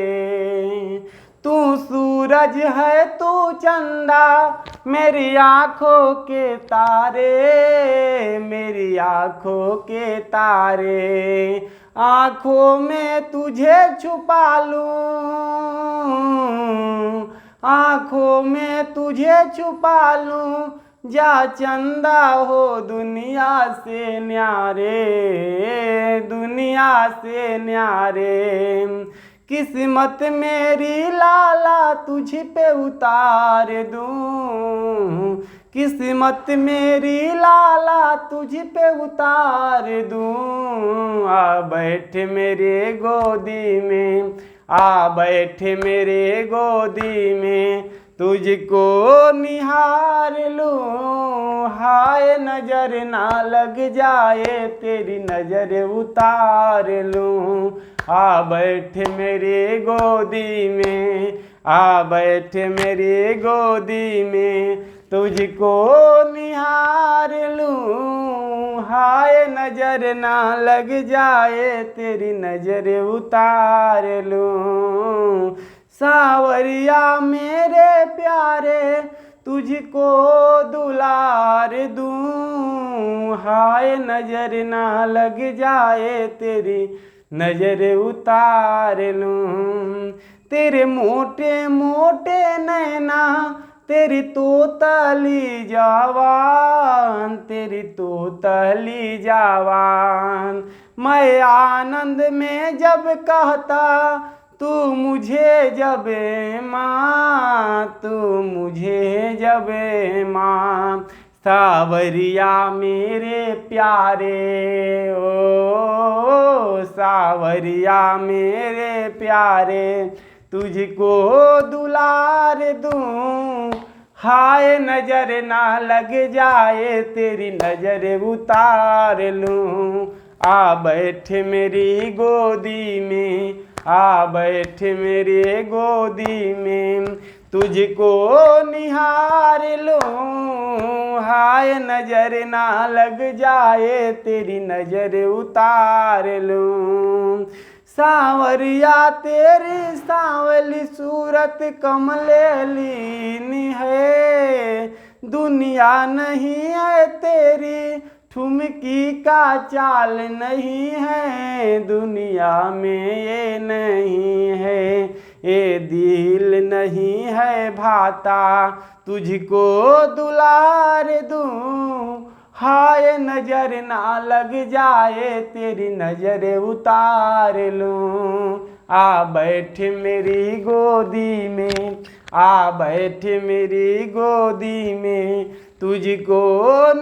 तू सूरज है तू चंदा मेरी आंखों के तारे, मेरी आंखों के तारे। आंखों में तुझे छुपा लूं, आंखों में तुझे छुपा लूं, जा चंदा हो दुनिया से न्यारे, दुनिया से न्यारे। किस्मत मेरी लाला तुझ पे उतार दूं, किस्मत मेरी लाला तुझ पे उतार दूं। आ बैठ मेरे गोदी में, आ बैठ मेरे गोदी में, तुझको निहार लूं। हाय नजर ना लग जाए तेरी नजर उतार लूं। आ बैठ मेरी गोदी में, आ बैठ मेरी गोदी में, तुझको निहार लूं। हाय नजर ना लग जाए तेरी नजर उतार लूं। सावरिया मेरे प्यारे तुझको दुलार दूं। हाय नजर ना लग जाए तेरी नजर उतार लूं। तेरे मोटे मोटे नैना तेरी तोतली जवान, तेरी तोतली जवान। मैं आनंद में जब कहता तू मुझे जब माँ, तू मुझे जब माँ। सावरिया मेरे प्यारे ओ सावरिया मेरे प्यारे, तुझको दुलार दूं। हाय नजर ना लग जाए तेरी नजर उतार लूं। आ बैठ मेरी गोदी में, आ बैठ मेरी गोदी में, तुझको निहार लूं। हाय नजर ना लग जाए तेरी नजर उतार लूं। सांवरिया तेरी सांवली सूरत कमलेली है, दुनिया नहीं है तेरी ठुमकी का चाल नहीं है, दुनिया में ये नहीं है, ये दिल नहीं है भाता तुझको दुलार दूं। हाय नजर ना लग जाए तेरी नजर उतार लूं। आ बैठ मेरी गोदी में, आ बैठ मेरी गोदी में, तुझको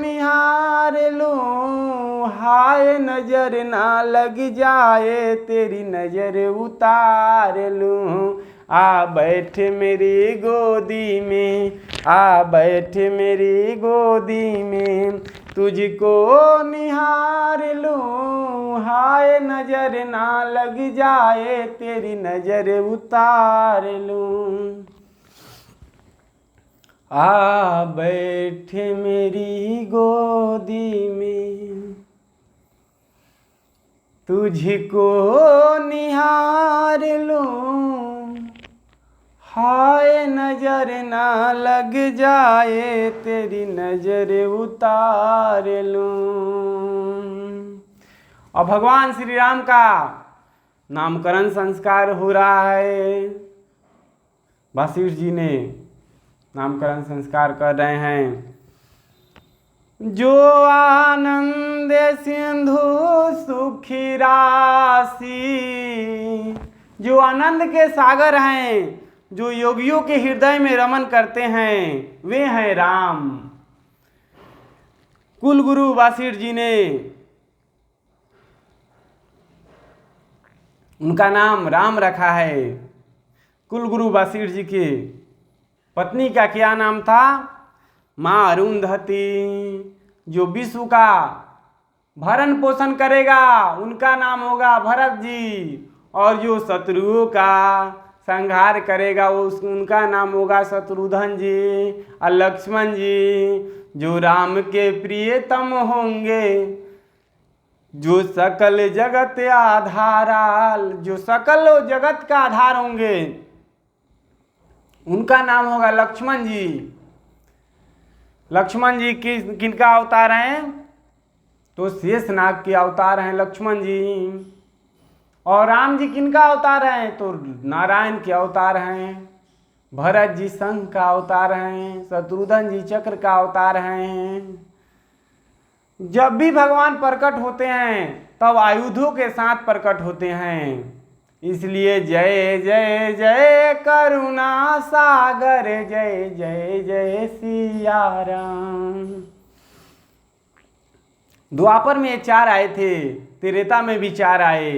निहार लूं। हाय नजर ना लग जाए तेरी नजर उतार लूं। आ बैठ मेरी गोदी में, आ बैठ मेरी गोदी में, तुझको निहार लूं। हाय नजर ना लग जाए तेरी नजर उतार लूं। आ बैठ मेरी गोदी में, तुझको निहार लूं। हाय नजर ना लग जाए तेरी नजर उतार लूं। और भगवान श्री राम का नामकरण संस्कार हो रहा है। वशिष्ठ जी ने नामकरण संस्कार कर रहे हैं। जो आनंद सिंधु सुखी राशि, जो आनंद के सागर हैं, जो योगियों के हृदय में रमन करते हैं, वे हैं राम। कुल गुरु वशिष्ठ जी ने उनका नाम राम रखा है। कुलगुरु वशिष्ठ जी के पत्नी का क्या नाम था? माँ अरुंधति। जो विश्व का भरण पोषण करेगा उनका नाम होगा भरत जी, और जो शत्रुओं का संहार करेगा वो उनका नाम होगा शत्रुघ्न जी और लक्ष्मण जी। जो राम के प्रियतम होंगे, जो सकल जगत आधाराल, जो सकल जगत का आधार होंगे, उनका नाम होगा लक्ष्मण जी। लक्ष्मण जी किनका अवतार हैं? तो शेषनाग के अवतार हैं लक्ष्मण जी। और राम जी किनका अवतार हैं? तो नारायण के अवतार हैं। भरत जी शंख का अवतार हैं। शत्रुघ्न जी चक्र का अवतार हैं। जब भी भगवान प्रकट होते हैं तब आयुधों के साथ प्रकट होते हैं। इसलिए जय जय जय करुणा सागर, जय जय जय सिया राम। द्वापर में 4 आए थे, त्रेता में भी 4 आए।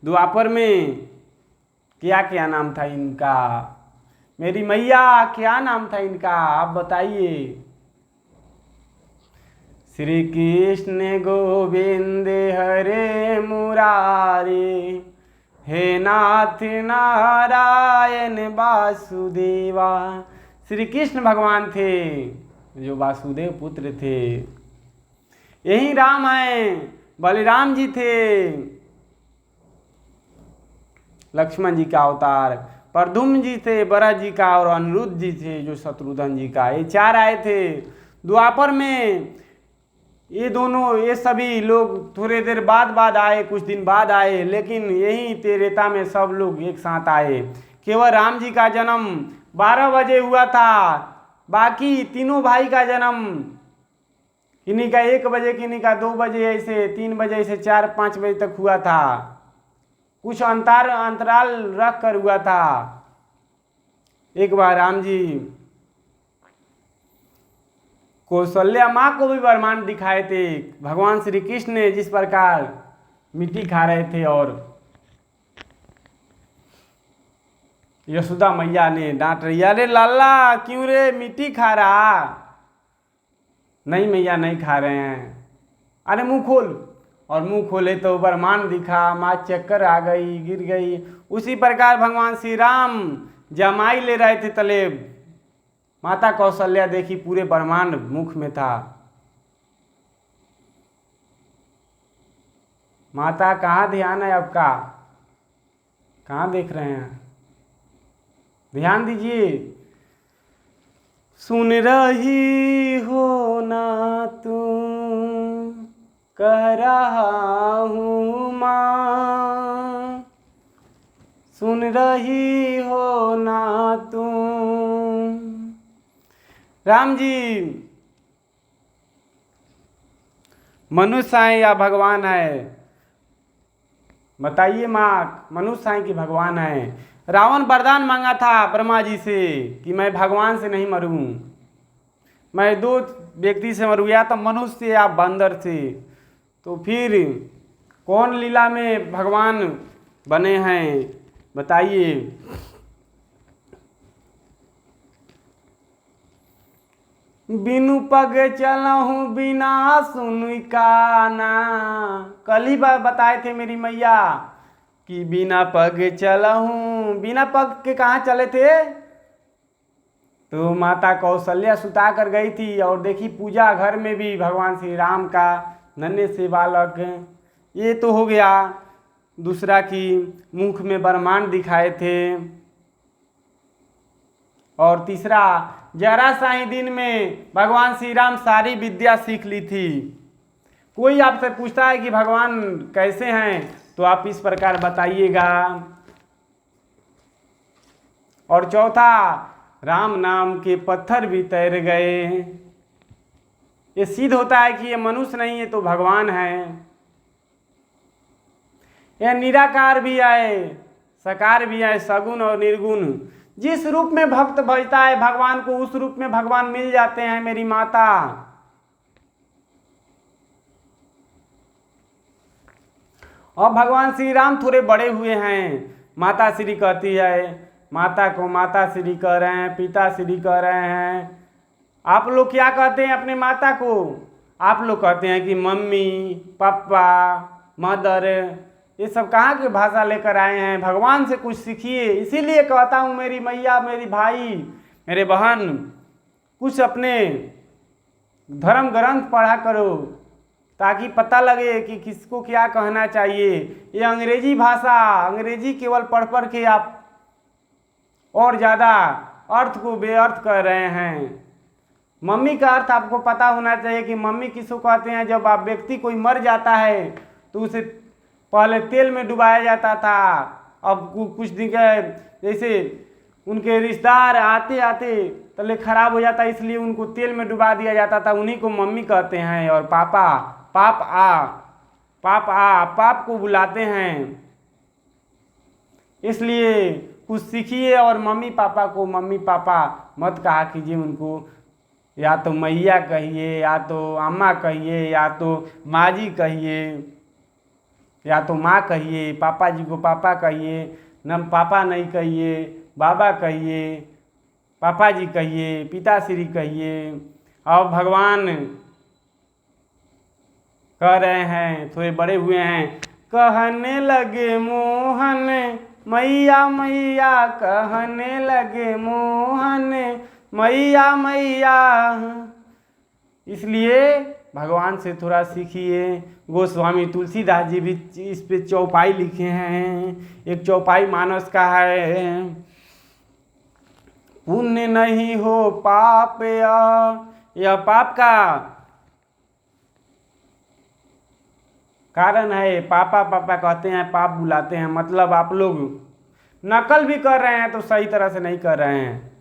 द्वापर में क्या क्या नाम था इनका? मेरी मैया क्या नाम था इनका, आप बताइए। श्री कृष्ण गोविंद हरे मुरारे, हे नाथ नारायण वासुदेवा। श्री कृष्ण भगवान थे जो वासुदेव पुत्र थे। यही राम हैं। बलराम जी थे, लक्ष्मण जी का अवतार। प्रद्युम्न जी थे भरत जी का, और अनिरुद्ध जी थे जो शत्रुघ्न जी का। ये 4 आए थे द्वापर में। ये सभी लोग थोड़े देर बाद आए, कुछ दिन बाद आए, लेकिन यही त्रेता में सब लोग एक साथ आए। केवल राम जी का जन्म 12 बजे हुआ था, बाकी तीनों भाई का जन्म किन्हीं का 1 बजे, किन्हीं का 2 बजे, ऐसे 3 बजे, ऐसे 4-5 बजे तक हुआ था। कुछ अंतराल रख कर हुआ था। एक बार राम जी कौशल्या माँ को भी ब्रह्मांड दिखाए थे। भगवान श्री कृष्ण ने जिस प्रकार मिट्टी खा रहे थे और यशोदा मैया ने डांट रही, अरे लाला क्यों रे मिट्टी खा रहा? नहीं मैया नहीं खा रहे हैं। अरे मुंह खोल, और मुंह खोले तो ब्रह्मांड दिखा। माँ चक्कर आ गई, गिर गई। उसी प्रकार भगवान श्री राम जमाई ले रहे थे तले माता कौशल्या देखी पूरे ब्रह्मांड मुख में था। माता कहाँ ध्यान है आपका? कहाँ देख रहे हैं? ध्यान दीजिए। सुन रही हो ना तुम, कह रहा हूँ माँ, सुन रही हो ना तुम। राम जी मनुष्य हैं या भगवान है? बताइए माँ, मनुष्य हैं कि भगवान है? रावण वरदान मांगा था ब्रह्मा जी से कि मैं भगवान से नहीं मरूं, मैं 2 व्यक्ति से मरूं, या तो मनुष्य या बंदर से। तो फिर कौन लीला में भगवान बने हैं बताइए। बिनु पग चलहूँ बिना सुन काना। कल ही बताए थे मेरी मैया कि बिना पग चलहूँ। बिना पग के कहाँ चले थे? तो माता कौशल्या सुता कर गई थी, और देखी पूजा घर में भी भगवान श्री राम का नन्हे से बालक। ये तो हो गया। दूसरा कि मुख में ब्रह्मांड दिखाए थे। और तीसरा, जरा सा ही दिन में भगवान श्री राम सारी विद्या सीख ली थी। कोई आपसे पूछता है कि भगवान कैसे हैं, तो आप इस प्रकार बताइएगा। और चौथा, राम नाम के पत्थर भी तैर गए। ये सिद्ध होता है कि ये मनुष्य नहीं है तो भगवान है। यह निराकार भी है, साकार भी है, सगुण और निर्गुण। जिस रूप में भक्त भजता है भगवान को, उस रूप में भगवान मिल जाते हैं मेरी माता। अब भगवान श्री राम थोड़े बड़े हुए हैं। माता श्री कहती है, माता को माता श्री कह रहे हैं, पिता श्री कह रहे हैं। आप लोग क्या कहते हैं अपने माता को? आप लोग कहते हैं कि मम्मी, पापा, मदर। ये सब कहाँ की भाषा लेकर आए हैं? भगवान से कुछ सीखिए। इसीलिए कहता हूँ मेरी मैया, मेरी भाई, मेरे बहन, कुछ अपने धर्म ग्रंथ पढ़ा करो ताकि पता लगे कि किसको क्या कहना चाहिए। ये अंग्रेजी भाषा, अंग्रेजी केवल पढ़ पढ़ के आप और ज़्यादा अर्थ को बेअर्थ कर रहे हैं। मम्मी का अर्थ आपको पता होना चाहिए कि मम्मी किसको कहते हैं। जब आप व्यक्ति कोई मर जाता है तो उसे पहले तेल में डुबाया जाता था। अब कुछ दिन के जैसे उनके रिश्तेदार आते आते तले खराब हो जाता, इसलिए उनको तेल में डुबा दिया जाता था। उन्हीं को मम्मी कहते हैं। और पापा, पाप को बुलाते हैं। इसलिए कुछ सीखिए और मम्मी पापा को मम्मी पापा मत कहा कीजिए। उनको या तो मैया कहिए, या तो अम्मा कहिए, या तो माँ जी कहिए, या तो माँ कहिए। पापा जी को पापा कहिए, न पापा नहीं कहिए, बाबा कहिए, पापा जी कहिए, पिताश्री कहिए। और भगवान कह रहे हैं, थोड़े बड़े हुए हैं, कहने लगे मोहन मैया मैया, कहने लगे मोहन मैया मैया। इसलिए भगवान से थोड़ा सीखिए। गोस्वामी तुलसीदास जी भी इस पे चौपाई लिखे हैं। एक चौपाई मानस का है, पुण्य नहीं हो पाप यह पाप का कारण है। पापा पापा कहते हैं, पाप बुलाते हैं। मतलब आप लोग नकल भी कर रहे हैं तो सही तरह से नहीं कर रहे हैं।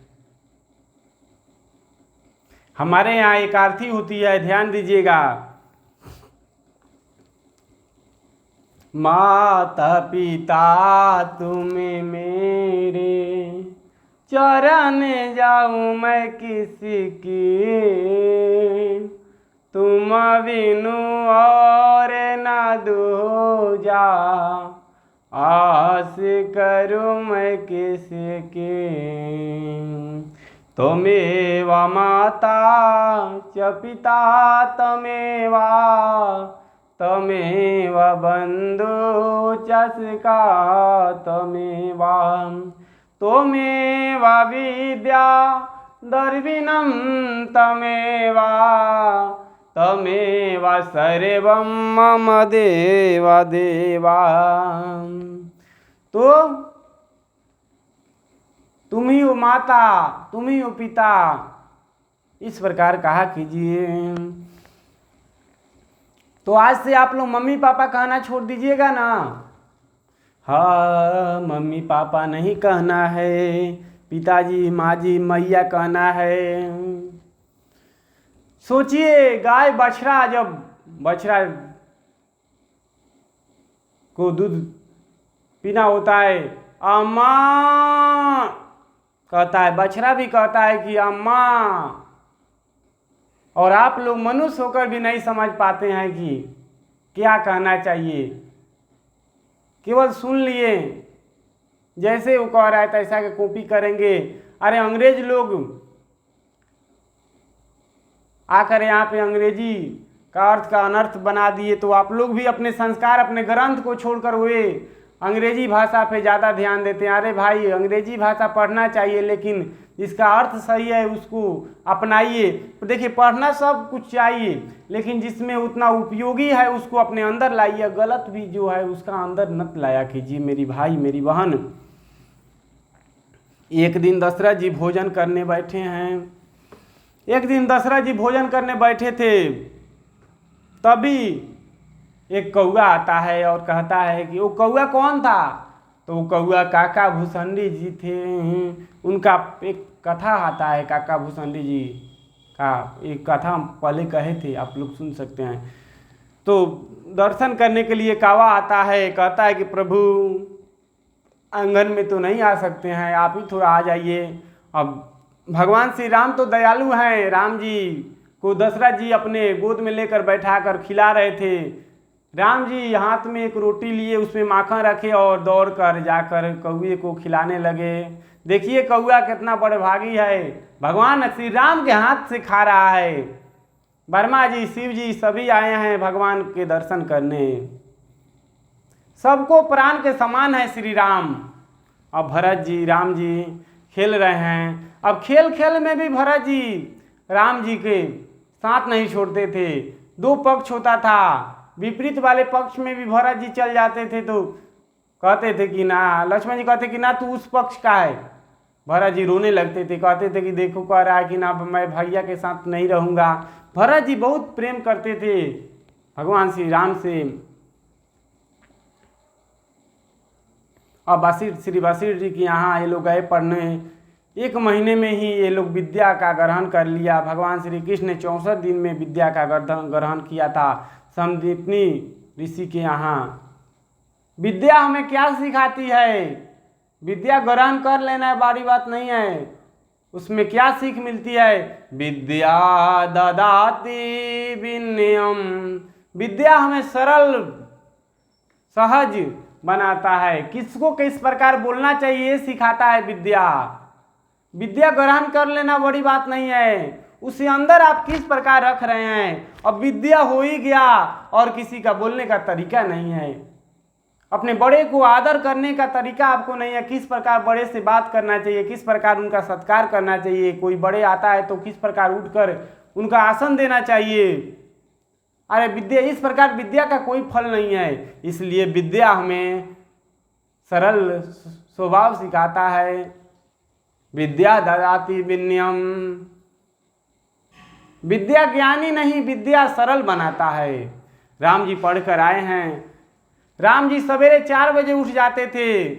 हमारे यहाँ एक आरती होती है, ध्यान दीजिएगा। माता पिता तुम्हें मेरे, चरण जाऊं मैं किसकी, तुम बिनु और न दूजा, आस करूं मैं किसकी। त्वमेव माता च पिता त्वमेव, त्वमेव बन्धु च सखा त्वमेव, त्वमेव विद्या द्रविणं त्वमेव, त्वमेव सर्वं मम देव देवा। तो तुम ही हो माता, तुम ही हो पिता, इस प्रकार कहा कीजिए। तो आज से आप लोग मम्मी पापा कहना छोड़ दीजिएगा ना। हाँ, मम्मी पापा नहीं कहना है, पिताजी माँ जी मैया कहना है। सोचिए, गाय बछड़ा, जब बछड़ा को दूध पीना होता है, अम्मा कहता है, बछड़ा भी कहता है कि अम्मा। और आप लोग मनुष्य होकर भी नहीं समझ पाते हैं कि क्या कहना चाहिए। केवल सुन लिए, जैसे वो कह रहा है तैसा के कॉपी करेंगे। अरे अंग्रेज लोग आकर यहाँ पे अंग्रेजी का अर्थ का अनर्थ बना दिए, तो आप लोग भी अपने संस्कार, अपने ग्रंथ को छोड़कर हुए अंग्रेजी भाषा पे ज़्यादा ध्यान देते हैं। अरे भाई, अंग्रेजी भाषा पढ़ना चाहिए, लेकिन जिसका अर्थ सही है उसको अपनाइए। देखिए, पढ़ना सब कुछ चाहिए, लेकिन जिसमें उतना उपयोगी है उसको अपने अंदर लाइए। गलत भी जो है उसका अंदर मत लाया कीजिए मेरी भाई, मेरी बहन। एक दिन दशरथ जी भोजन करने बैठे हैं। एक दिन दशरथ जी भोजन करने बैठे थे, तभी एक कौआ आता है और कहता है कि वो कौआ कौन था? तो वो कौआ काका भूसंडी जी थे। उनका एक कथा आता है, काका भूसंडी जी का एक कथा पहले कहे थे, आप लोग सुन सकते हैं। तो दर्शन करने के लिए कौवा आता है, कहता है कि प्रभु आंगन में तो नहीं आ सकते हैं, आप ही थोड़ा आ जाइए। अब भगवान श्री राम तो दयालु हैं। राम जी को दशरथ जी अपने गोद में लेकर बैठा कर खिला रहे थे। राम जी हाथ में एक रोटी लिए, उसमें माखन रखे और दौड़ कर जाकर कौए को खिलाने लगे। देखिए कौआ कितना बड़भागी है, भगवान श्री राम के हाथ से खा रहा है। ब्रह्मा जी, शिव जी सभी आए हैं भगवान के दर्शन करने। सबको प्राण के समान है श्री राम। अब भरत जी, राम जी खेल रहे हैं। अब खेल खेल में भी भरत जी राम जी के साथ नहीं छोड़ते थे। दो पक्ष होता था, विपरीत वाले पक्ष में भी भरत जी चल जाते थे तो कहते थे कि ना, लक्ष्मण जी कहते कि ना तू उस पक्ष का है। भरत जी रोने लगते थे, कहते थे कि देखो कह रहा है कि ना मैं भैया के साथ नहीं रहूँगा। भरत जी बहुत प्रेम करते थे भगवान श्री राम से। अब श्री वशिष्ठ जी के यहाँ ये लोग गए पढ़ने। 1 महीने में ही ये लोग विद्या का ग्रहण कर लिया। भगवान श्री कृष्ण ने 64 दिन में विद्या का ग्रहण किया था संदीपनी ऋषि के यहाँ। विद्या हमें क्या सिखाती है? विद्या ग्रहण कर लेना बड़ी बात नहीं है, उसमें क्या सीख मिलती है? विद्या ददाति विनयम। विद्या हमें सरल सहज बनाता है, किसको किस प्रकार बोलना चाहिए सिखाता है विद्या। विद्या ग्रहण कर लेना बड़ी बात नहीं है, उसे अंदर आप किस प्रकार रख रहे हैं। अब विद्या हो ही गया और किसी का बोलने का तरीका नहीं है, अपने बड़े को आदर करने का तरीका आपको नहीं है। किस प्रकार बड़े से बात करना चाहिए, किस प्रकार उनका सत्कार करना चाहिए। कोई बड़े आता है तो किस प्रकार उठकर उनका आसन देना चाहिए। अरे विद्या इस प्रकार विद्या का कोई फल नहीं है। इसलिए विद्या हमें सरल स्वभाव सिखाता है। विद्या ददाति विनयम। विद्या ज्ञानी नहीं, विद्या सरल बनाता है। राम जी पढ़कर आए हैं। राम जी सवेरे 4 बजे उठ जाते थे।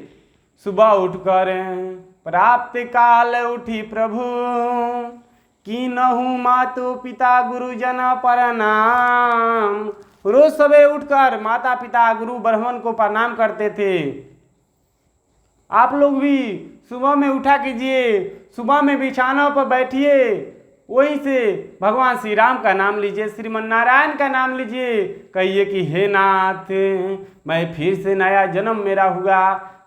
सुबह उठकर प्राप्त काल उठी प्रभु, कीनहु मातु पिता गुरुजन प्रणाम। रोज सवेरे उठकर माता पिता गुरु ब्राह्मण को प्रणाम करते थे। आप लोग भी सुबह में उठा कीजिए, सुबह में बिछाना पर बैठिए, वहीं से भगवान श्री राम का नाम लीजिए, श्रीमन नारायण का नाम लीजिए। कहिए कि हे नाथ, मैं फिर से नया जन्म मेरा हुआ।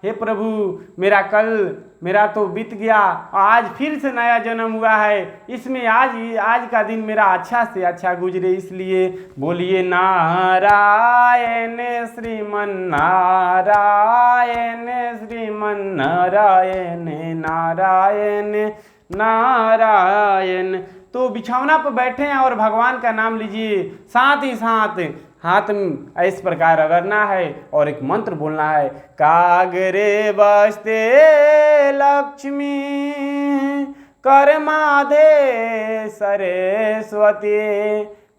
हे प्रभु, मेरा तो बीत गया, आज फिर से नया जन्म हुआ है। इसमें आज का दिन मेरा अच्छा से अच्छा गुजरे। इसलिए बोलिए नारायण श्रीमन नारायण, श्रीमन नारायण नारायण नारायण। तो बिछौना पर बैठे हैं और भगवान का नाम लीजिए, साथ ही साथ हाथ में इस प्रकार रगड़ना है और एक मंत्र बोलना है। कागरे बसते लक्ष्मी, कर माधे सरस्वती,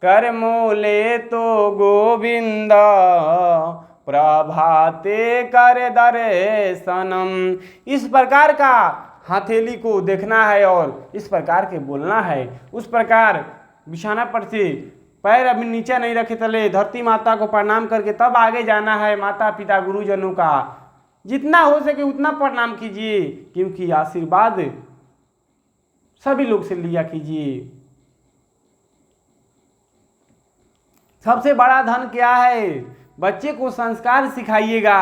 कर मूले तो गोविंद, प्रभाते कर दर्शनम। इस प्रकार का हथेली को देखना है और इस प्रकार के बोलना है। उस प्रकार बिछाना पर से पैर अभी नीचे नहीं रखे तले, धरती माता को प्रणाम करके तब आगे जाना है। माता पिता गुरुजनों का जितना हो सके उतना प्रणाम कीजिए, क्योंकि आशीर्वाद सभी लोग से लिया कीजिए। सबसे बड़ा धन क्या है? बच्चे को संस्कार सिखाइएगा।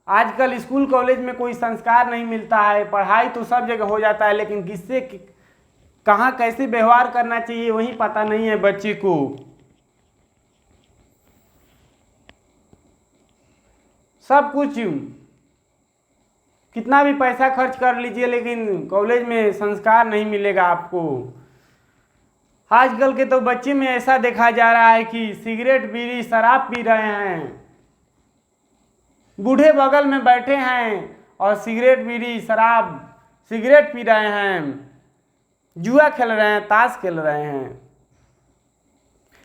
आजकल स्कूल कॉलेज में कोई संस्कार नहीं मिलता है। पढ़ाई तो सब जगह हो जाता है, लेकिन किससे कहाँ कैसे व्यवहार करना चाहिए वही पता नहीं है बच्चे को। सब कुछ कितना भी पैसा खर्च कर लीजिए, लेकिन कॉलेज में संस्कार नहीं मिलेगा आपको। आजकल के तो बच्चे में ऐसा देखा जा रहा है कि सिगरेट बीड़ी शराब पी रहे हैं, बूढ़े बगल में बैठे हैं और सिगरेट बीड़ी शराब सिगरेट पी रहे हैं, जुआ खेल रहे हैं, ताश खेल रहे हैं।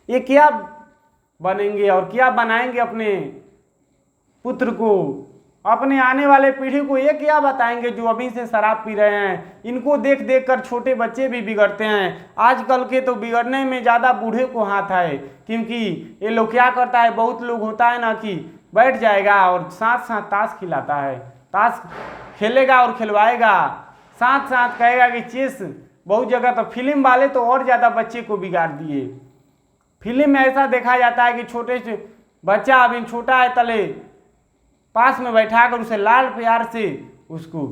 ये क्या बनेंगे और क्या बनाएंगे अपने पुत्र को, अपने आने वाले पीढ़ी को? ये क्या बताएंगे जो अभी से शराब पी रहे हैं? इनको देख देख कर छोटे बच्चे भी बिगड़ते हैं। आजकल के तो बिगड़ने में ज़्यादा बूढ़े को हाथ है, क्योंकि ये लोग क्या करता है, बहुत लोग होता है ना कि बैठ जाएगा और साथ साथ ताश खिलाता है, ताश खेलेगा और खिलवाएगा, साथ साथ कहेगा कि चेस। बहुत जगह तो फिल्म वाले तो और ज़्यादा बच्चे को बिगाड़ दिए। फिल्म में ऐसा देखा जाता है कि छोटे से बच्चा अभी छोटा है तले पास में बैठा कर उसे लाल प्यार से उसको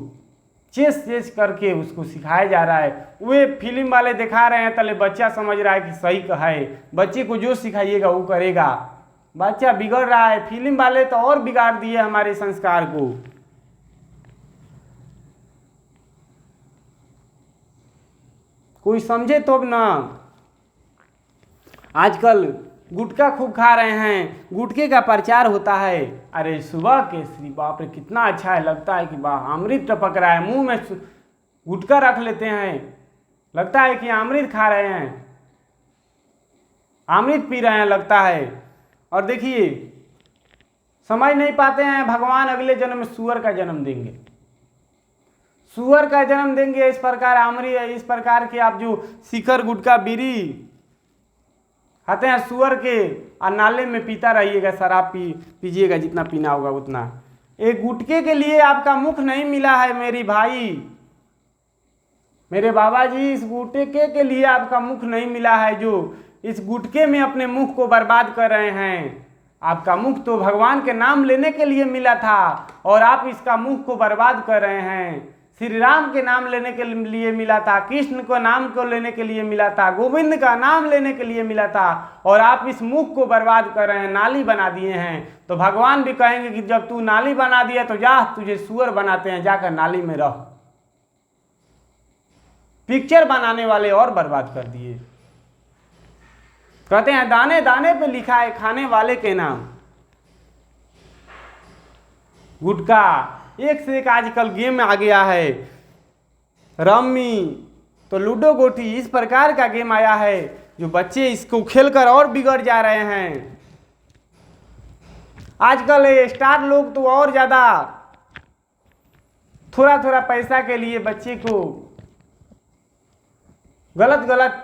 चेस चेस करके उसको सिखाया जा रहा है। वे फिल्म वाले दिखा रहे हैं तले बच्चा समझ रहा है कि सही कहा है, बच्चे को जो सिखाइएगा वो करेगा। बच्चा बिगड़ रहा है। फिल्म वाले तो और बिगाड़ दिए हमारे संस्कार को। कोई समझे तो ना। आजकल गुटखा खूब खा रहे हैं, गुटखे का प्रचार होता है। अरे सुबह के श्री बाप रे कितना अच्छा है, लगता है कि वाह अमृत टपक रहा है। मुंह में गुटखा रख लेते हैं, लगता है कि अमृत खा रहे हैं, अमृत पी रहे हैं लगता है। और देखिए समझ नहीं पाते हैं भगवान अगले जन्म में सुअर का जन्म देंगे, सुअर का जन्म देंगे। इस प्रकार अमृत, इस प्रकार के आप जो शिखर गुटखा बीड़ी खाते हैं सुअर के, और नाले में पीता रहिएगा, शराब पीजिएगा जितना पीना होगा उतना। एक गुटके के लिए आपका मुख नहीं मिला है मेरी भाई, मेरे बाबा जी, इस गुटके के लिए आपका मुख नहीं मिला है। जो इस गुटके में अपने मुख को बर्बाद कर रहे हैं, आपका मुख तो भगवान के नाम लेने के लिए मिला था और आप इसका मुख को बर्बाद कर रहे हैं। श्री राम के नाम लेने के लिए मिला था, कृष्ण को नाम को लेने के लिए मिला था, गोविंद का नाम लेने के लिए मिला था, और आप इस मुख को बर्बाद कर रहे हैं, नाली बना दिए हैं। तो भगवान भी कहेंगे कि जब तू नाली बना दिया तो जा, तुझे सुअर बनाते हैं, जाकर नाली में रह। पिक्चर बनाने वाले और बर्बाद कर दिए। कहते हैं दाने दाने पे लिखा है खाने वाले के नाम। गुटखा एक से एक आजकल गेम आ गया है, रम्मी तो लूडो गोटी, इस प्रकार का गेम आया है जो बच्चे इसको खेलकर और बिगड़ जा रहे हैं। आजकल स्टार लोग तो और ज्यादा थोड़ा थोड़ा पैसा के लिए बच्चे को गलत गलत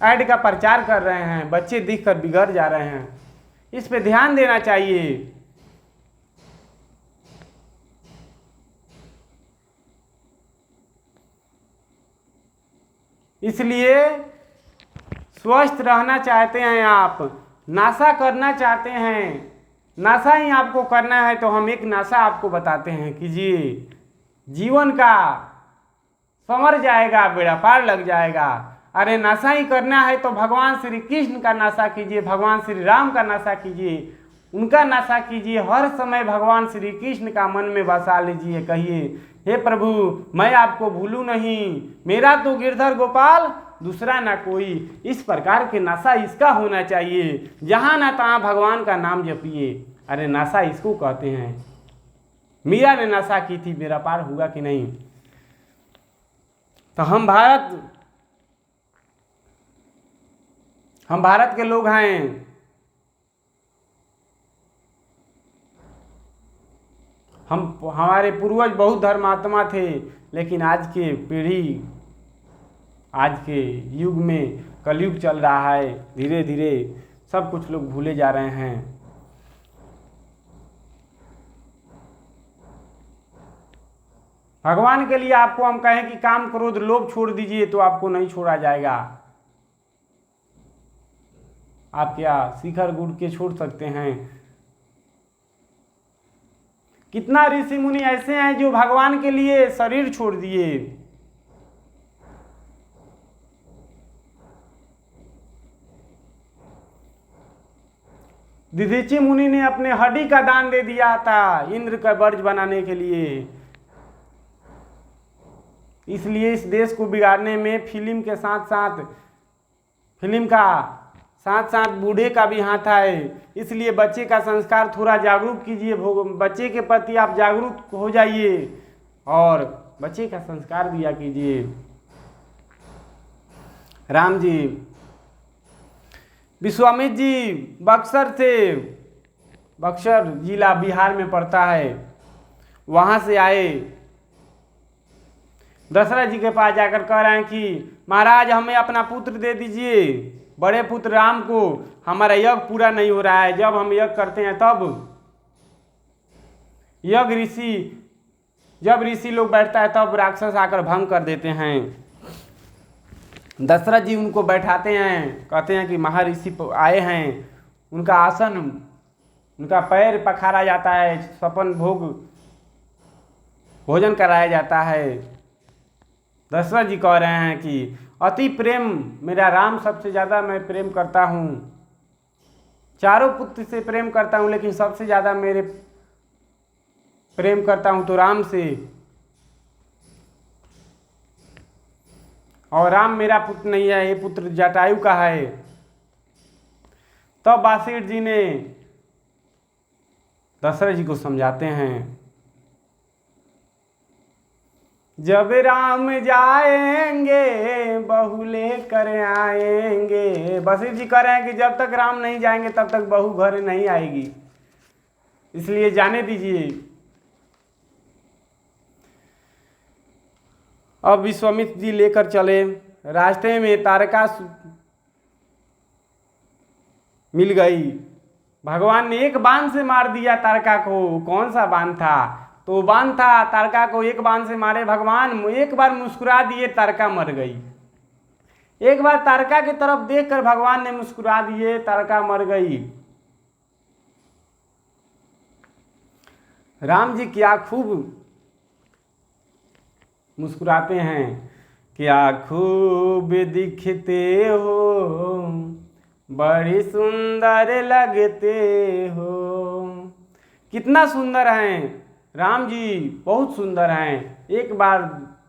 ऐड का प्रचार कर रहे हैं, बच्चे दिखकर बिगड़ जा रहे हैं। इस पे ध्यान देना चाहिए। इसलिए स्वस्थ रहना चाहते हैं आप, नाशा करना चाहते हैं, नाशा ही आपको करना है, तो हम एक नाशा आपको बताते हैं, कीजिए, जीवन का संवर जाएगा, बेड़ा पार लग जाएगा। अरे नाशा ही करना है तो भगवान श्री कृष्ण का नाशा कीजिए, भगवान श्री राम का नाशा कीजिए, उनका नाशा कीजिए। हर समय भगवान श्री कृष्ण का मन में बसा लीजिए, कहिए हे प्रभु मैं आपको भूलूं नहीं, मेरा तो गिरधर गोपाल दूसरा ना कोई। इस प्रकार के नशा इसका होना चाहिए, जहाँ ना तहाँ भगवान का नाम जपिए। अरे नशा इसको कहते हैं। मीरा ने नशा की थी, बेड़ा पार हुआ कि नहीं? तो हम भारत के लोग हैं, हमारे पूर्वज बहुत धर्मात्मा थे, लेकिन आज के पीढ़ी, आज के युग में कलयुग चल रहा है, धीरे धीरे सब कुछ लोग भूले जा रहे हैं। भगवान के लिए आपको हम कहें कि काम क्रोध लोभ छोड़ दीजिए, तो आपको नहीं छोड़ा जाएगा। आप क्या शिखर गुड़ के छोड़ सकते हैं? कितना ऋषि मुनि ऐसे हैं जो भगवान के लिए शरीर छोड़ दिए। दधीचि मुनि ने अपने हड्डी का दान दे दिया था इंद्र का वर्ज बनाने के लिए। इसलिए इस देश को बिगाड़ने में फिल्म के साथ साथ बूढ़े का भी हाथ है। इसलिए बच्चे का संस्कार थोड़ा जागरूक कीजिए, बच्चे के प्रति आप जागरूक हो जाइए और बच्चे का संस्कार दिया कीजिए। राम जी, विश्वामित्र जी बक्सर जिला बिहार में पड़ता है, वहाँ से आए, दशरथ जी के पास जाकर कह रहे हैं कि महाराज हमें अपना पुत्र दे दीजिए, बड़े पुत्र राम को, हमारा यज्ञ पूरा नहीं हो रहा है। जब हम यज्ञ करते हैं तब जब ऋषि लोग बैठता है तब राक्षस आकर भंग कर देते हैं। दशरथ जी उनको बैठाते हैं, कहते हैं कि महर्षि आए हैं, उनका आसन, उनका पैर पखारा जाता है, सपन भोग भोजन कराया जाता है। दशरथ जी कह रहे हैं कि अति प्रेम मेरा राम, सबसे ज़्यादा मैं प्रेम करता हूँ, चारों पुत्र से प्रेम करता हूँ, लेकिन सबसे ज़्यादा मेरे प्रेम करता हूँ तो राम से, और राम मेरा पुत्र नहीं है, ये पुत्र जटायु का है। तब वासिष्ठ जी ने दशरथ जी को समझाते हैं, जब राम जाएंगे बहू लेकर आएंगे। वशिष्ठ जी कह रहे हैं कि जब तक राम नहीं जाएंगे तब तक बहू घर नहीं आएगी, इसलिए जाने दीजिए। अब विश्वामित्र जी लेकर चले, रास्ते में तारका मिल गई। भगवान ने एक बाण से मार दिया तारका को। कौन सा बाण था? तो बाण था, तारका को एक बाण से मारे भगवान, एक बार मुस्कुरा दिए, तारका मर गई। एक बार तारका की तरफ देखकर भगवान ने मुस्कुरा दिए, तारका मर गई। राम जी क्या खूब मुस्कुराते हैं, क्या खूब दिखते हो, बड़ी सुंदर लगते हो। कितना सुंदर हैं राम जी, बहुत सुंदर हैं। एक बार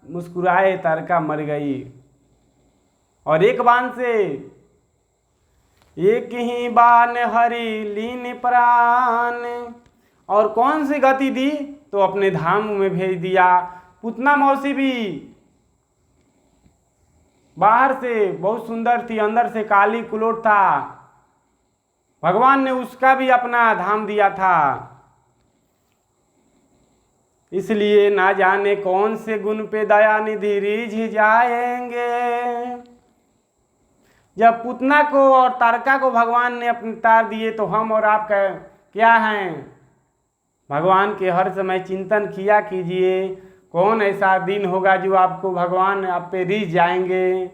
मुस्कुराए, तारका मर गई। और एक बाण से, एक ही बाण हरि लीन प्राण। और कौन सी गति दी? तो अपने धाम में भेज दिया। पुतना मौसी भी बाहर से बहुत सुंदर थी, अंदर से काली कुलोट था, भगवान ने उसका भी अपना धाम दिया था। इसलिए ना जाने कौन से गुण पे दया निधि रिझ जाएंगे। जब पुतना को और तारका को भगवान ने अपने तार दिए तो हम और आप क्या हैं? भगवान के हर समय चिंतन किया कीजिए, कौन ऐसा दिन होगा जो आपको भगवान आप पे रिझ जाएंगे।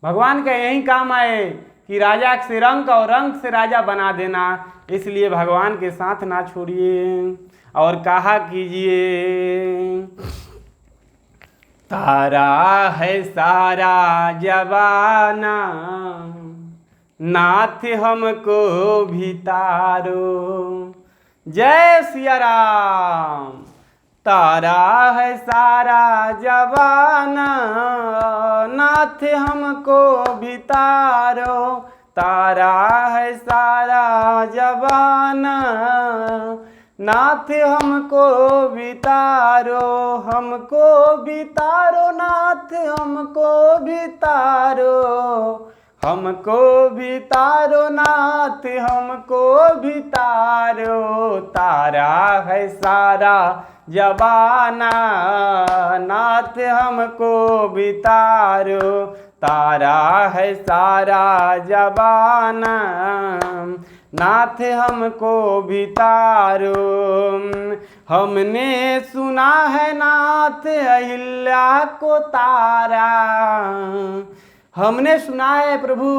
भगवान का यही काम है कि राजा से रंक और रंक से राजा बना देना। इसलिए भगवान के साथ ना छोड़िए और कहा कीजिए, तारा है सारा जवाना, नाथ हमको भी तारो। जय सिया राम। तारा है सारा जवाना, नाथ हमको भी तारो। तारा है सारा जवाना, नाथ हमको बितारो। हमको बितारो नाथ, हमको बितारो। हमको बितारो नाथ, हमको बितारो। तारा है सारा जवाना, नाथ हमको बितारो। तारा है सारा जवाना, नाथ हमको बितारो। हमने सुना है नाथ अहिल्या को तारा। हमने सुना है प्रभु,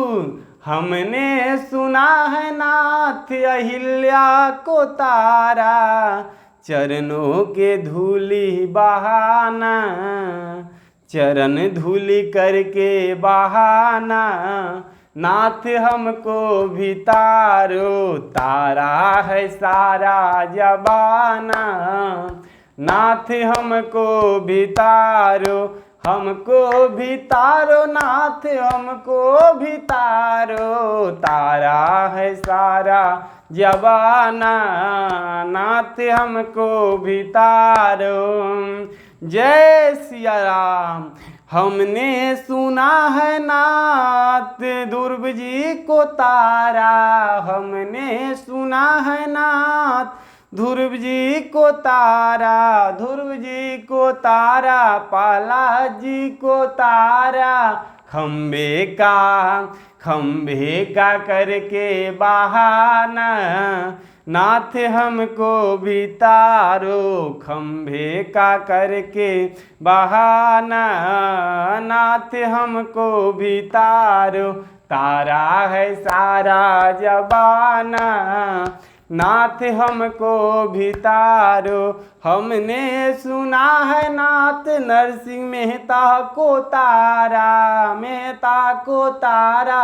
हमने सुना है नाथ अहिल्या को तारा। चरणों के धूलि बहाना, चरण धूलि करके बहाना। नाथ हमको भी तारो। तारा है सारा जवाना, नाथ हमको भी तारो। हमको भी तारो नाथ, हमको भी तारो। तारा है सारा जवाना, नाथ हमको भी तारो। जय सिया राम। हमने सुना है नाथ ध्रुव जी को तारा। हमने सुना है नाथ ध्रुव जी को तारा। ध्रुव जी को तारा, पाला जी को तारा। खम्भे का करके बहाना, नाथ हमको भी तारो। खम्भे का करके बहाना, नाथ हमको भी तारो। तारा है सारा जबाना, नाथ हमको भी तारो। हमने सुना है नाथ नरसिंह मेहता को तारा, मेहता को तारा,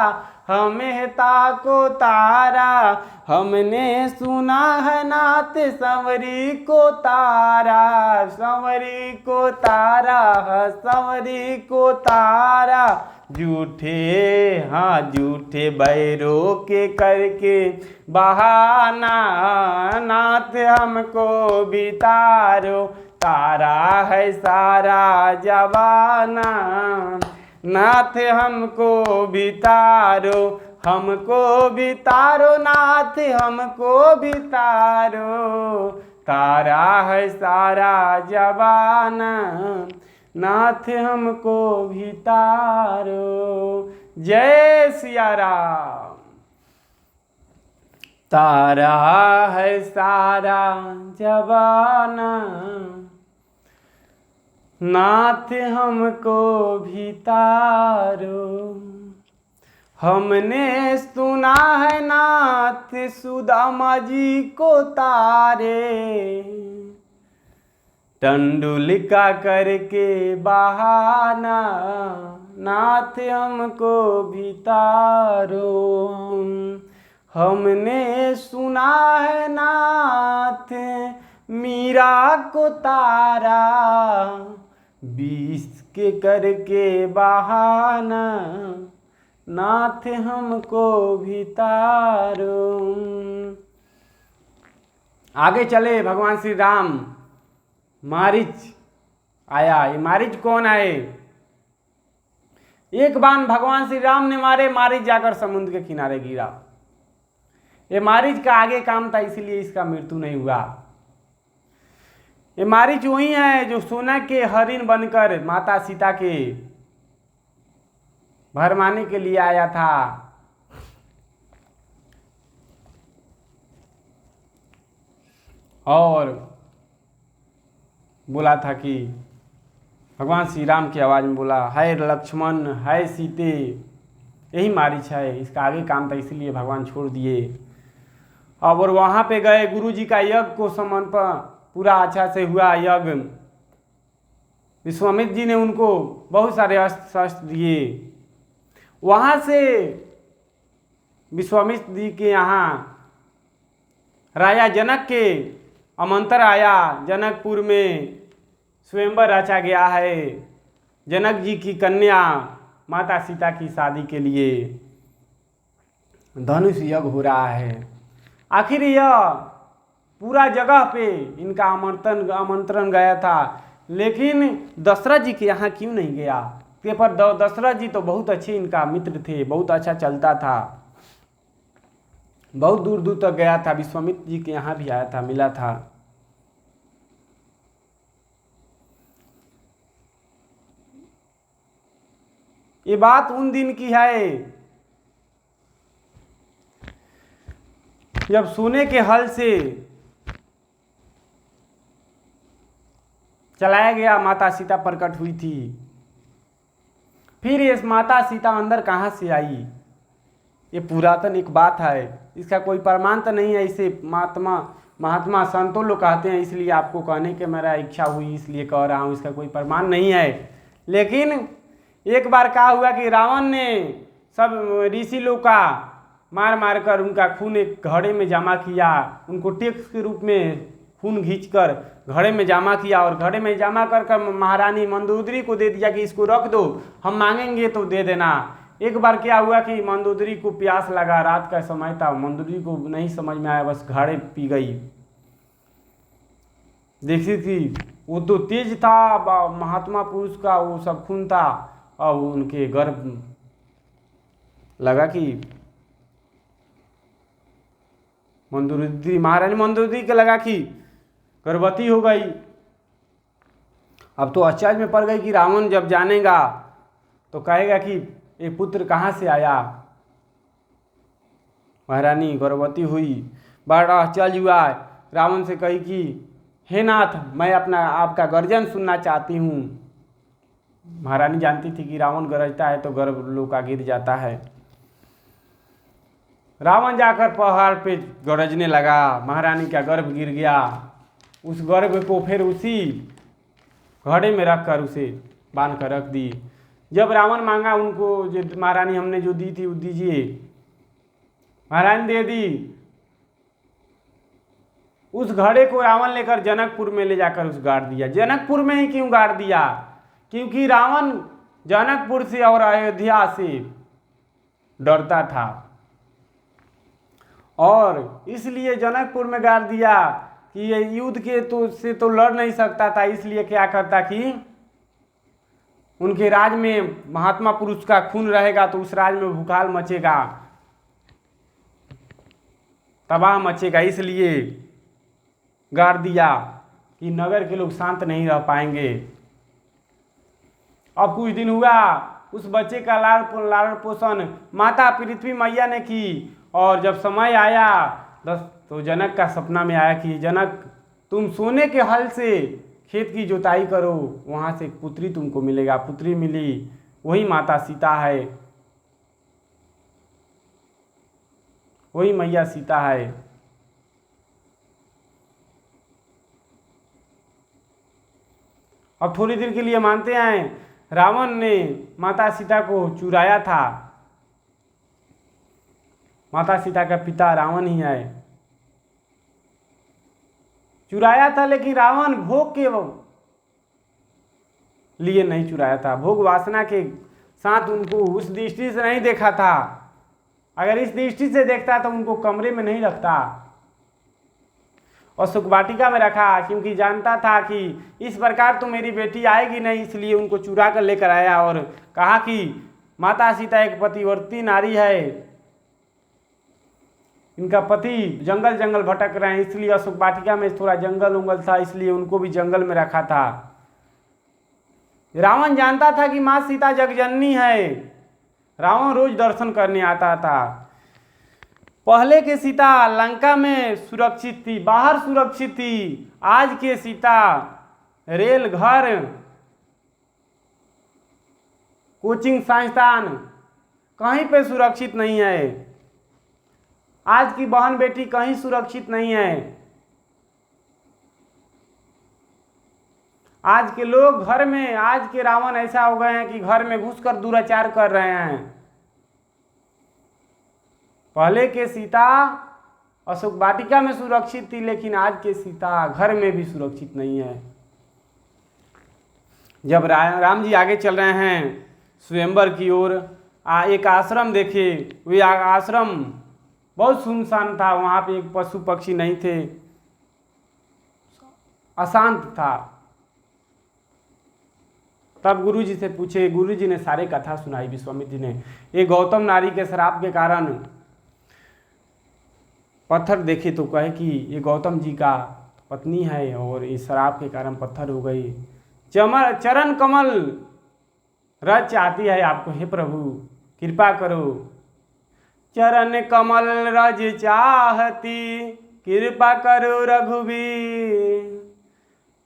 हम मेहता को तारा। हमने सुना है नाथ संवरी को तारा, संवरी को तारा, संवरी को तारा। झूठे हाँ झूठे बैरों के करके बहाना, नाथ हमको भी तारो। तारा है सारा जवाना, नाथ हमको भी तारो, हमको भी तारो, नाथ हमको भी तारो। तारा है सारा जवाना, नाथ हमको भी तारो। जय सिया राम। तारा है सारा जवाना, नाथ हमको भी तारो। हमने सुना है नाथ सुदामा जी को तारे, टंडुलिका करके बहाना, नाथ हमको भी तारो। हमने सुना है नाथ मीरा को तारा, बीस के करके बहाना, नाथ हमको भी तारो। आगे चले भगवान श्री राम। मारीच आया। ये मारीच कौन आए? एक बाण भगवान श्री राम ने मारे, मारीच जाकर समुद्र के किनारे गिरा। ये मारीच का आगे काम था, इसलिए इसका मृत्यु नहीं हुआ। ये मारीच वही है जो सोना के हरिण बनकर माता सीता के भरमाने के लिए आया था। और बोला था कि भगवान श्री राम की आवाज़ में बोला, है लक्ष्मण, है सीते। यही मारीच है, इसका आगे काम था, इसलिए भगवान छोड़ दिए। और वहाँ पे गए, गुरु जी का यज्ञ को समर्पण पूरा अच्छा से हुआ यज्ञ। विश्वामित्र जी ने उनको बहुत सारे अस्त्र शस्त्र दिए। वहाँ से विश्वामित्र जी के यहाँ राजा जनक के आमंत्रण आया। जनकपुर में स्वयंवर रचा गया है जनक जी की कन्या माता सीता की शादी के लिए। धनुष यज्ञ हो रहा है। आखिर यह पूरा जगह पे इनका आमंत्रण गया था, लेकिन दशरथ जी के यहाँ क्यों नहीं गया? के पर दशरथ जी तो बहुत अच्छे इनका मित्र थे, बहुत अच्छा चलता था, बहुत दूर दूर तक गया था। विश्वामित्र जी के यहाँ भी आया था, मिला था। ये बात उन दिन की है जब सोने के हल से चलाया गया माता सीता प्रकट हुई थी। फिर ये माता सीता अंदर कहाँ से आई? ये पुरातन एक बात है, इसका कोई प्रमाण तो नहीं है। इसे महात्मा संतों लोग कहते हैं, इसलिए आपको कहने की मेरा इच्छा हुई, इसलिए कह रहा हूँ। इसका कोई प्रमाण नहीं है। लेकिन एक बार क्या हुआ कि रावण ने सब ऋषि लोग का मार मार कर उनका खून एक घड़े में जमा किया। उनको टैक्स के रूप में खून खींचकर घड़े में जमा किया, और घड़े में जमा कर महारानी मंदोदरी को दे दिया कि इसको रख दो, हम मांगेंगे तो दे देना। एक बार क्या हुआ कि मंदोदरी को प्यास लगा, रात का समय था, मंदोदरी को नहीं समझ में आया, बस घड़े पी गई। देखी थी वो तो तेज था, महात्मा पुरुष का वो सब खून था, और उनके गर्भ लगा कि मंदोदरी, महारानी मंदोदरी के लगा कि गर्भवती हो गई। अब तो आश्चर्य में पड़ गई कि रावण जब जानेगा तो कहेगा कि ये पुत्र कहाँ से आया। महारानी गर्भवती हुई, बड़ा आश्चर्य हुआ। रावण से कही कि हे नाथ, मैं आपका गर्जन सुनना चाहती हूँ। महारानी जानती थी कि रावण गरजता है तो गर्भ लोका गिर जाता है। रावण जाकर पहाड़ पे गरजने लगा, महारानी का गर्भ गिर गया। उस गर्भ को फिर उसी घड़े में रख कर उसे बांध कर रख दी। जब रावण मांगा उनको, जो महारानी हमने जो दी थी वो दीजिए, महारानी दे दी। उस घड़े को रावण लेकर जनकपुर में ले जाकर उस गाड़ दिया। जनकपुर में ही क्यों गाड़ दिया? क्योंकि रावण जनकपुर से और अयोध्या से डरता था और इसलिए जनकपुर में गाड़ दिया कि ये युद्ध के से तो लड़ नहीं सकता था। इसलिए क्या करता कि उनके राज में महात्मा पुरुष का खून रहेगा तो उस राज में भूखाल मचेगा, तबाह मचेगा, इसलिए गाड़ दिया कि नगर के लोग शांत नहीं रह पाएंगे। अब कुछ दिन हुआ, उस बच्चे का लालन पोषण माता पृथ्वी मैया ने की और जब समय आया तो जनक का सपना में आया कि जनक तुम सोने के हल से खेत की जुताई करो, वहाँ से पुत्री तुमको मिलेगा। पुत्री मिली, वही माता सीता है, वही मैया सीता है। अब थोड़ी देर के लिए मानते हैं रावण ने माता सीता को चुराया था। माता सीता का पिता रावण ही है, चुराया था, लेकिन रावण भोग के लिए नहीं चुराया था। भोग वासना के साथ उनको उस दृष्टि से नहीं देखा था। अगर इस दृष्टि से देखता तो उनको कमरे में नहीं रखता और सुख वाटिका में रखा, क्योंकि जानता था कि इस प्रकार तो मेरी बेटी आएगी नहीं, इसलिए उनको चुरा कर लेकर आया और कहा कि माता सीता एक पतिव्रती नारी है, इनका पति जंगल जंगल भटक रहे हैं, इसलिए अशोक वाटिका में थोड़ा जंगल उंगल था, इसलिए उनको भी जंगल में रखा था। रावण जानता था कि माँ सीता जगजननी है। रावण रोज दर्शन करने आता था। पहले के सीता लंका में सुरक्षित थी, बाहर सुरक्षित थी। आज के सीता रेल, घर, कोचिंग संस्थान कहीं पे सुरक्षित नहीं है। आज की बहन बेटी कहीं सुरक्षित नहीं है। आज के लोग घर में, आज के रावण ऐसा हो गए हैं कि घर में घुसकर दुराचार कर रहे हैं। पहले के सीता अशोक वाटिका में सुरक्षित थी, लेकिन आज के सीता घर में भी सुरक्षित नहीं है। जब राम जी आगे चल रहे हैं स्वयंवर की ओर, एक आश्रम देखे। वे आश्रम बहुत सुनसान था, वहाँ पे एक पशु पक्षी नहीं थे, अशांत था। तब गुरु जी से पूछे, गुरु जी ने सारे कथा सुनाई विश्वामित्र जी ने। ये गौतम नारी के श्राप के कारण पत्थर देखे तो कहे कि ये गौतम जी का पत्नी है और इस श्राप के कारण पत्थर हो गई। चरण कमल रज चाहती है आपको, हे प्रभु कृपा करो। चरण कमल रज चाहती, कृपा करो रघुवीर।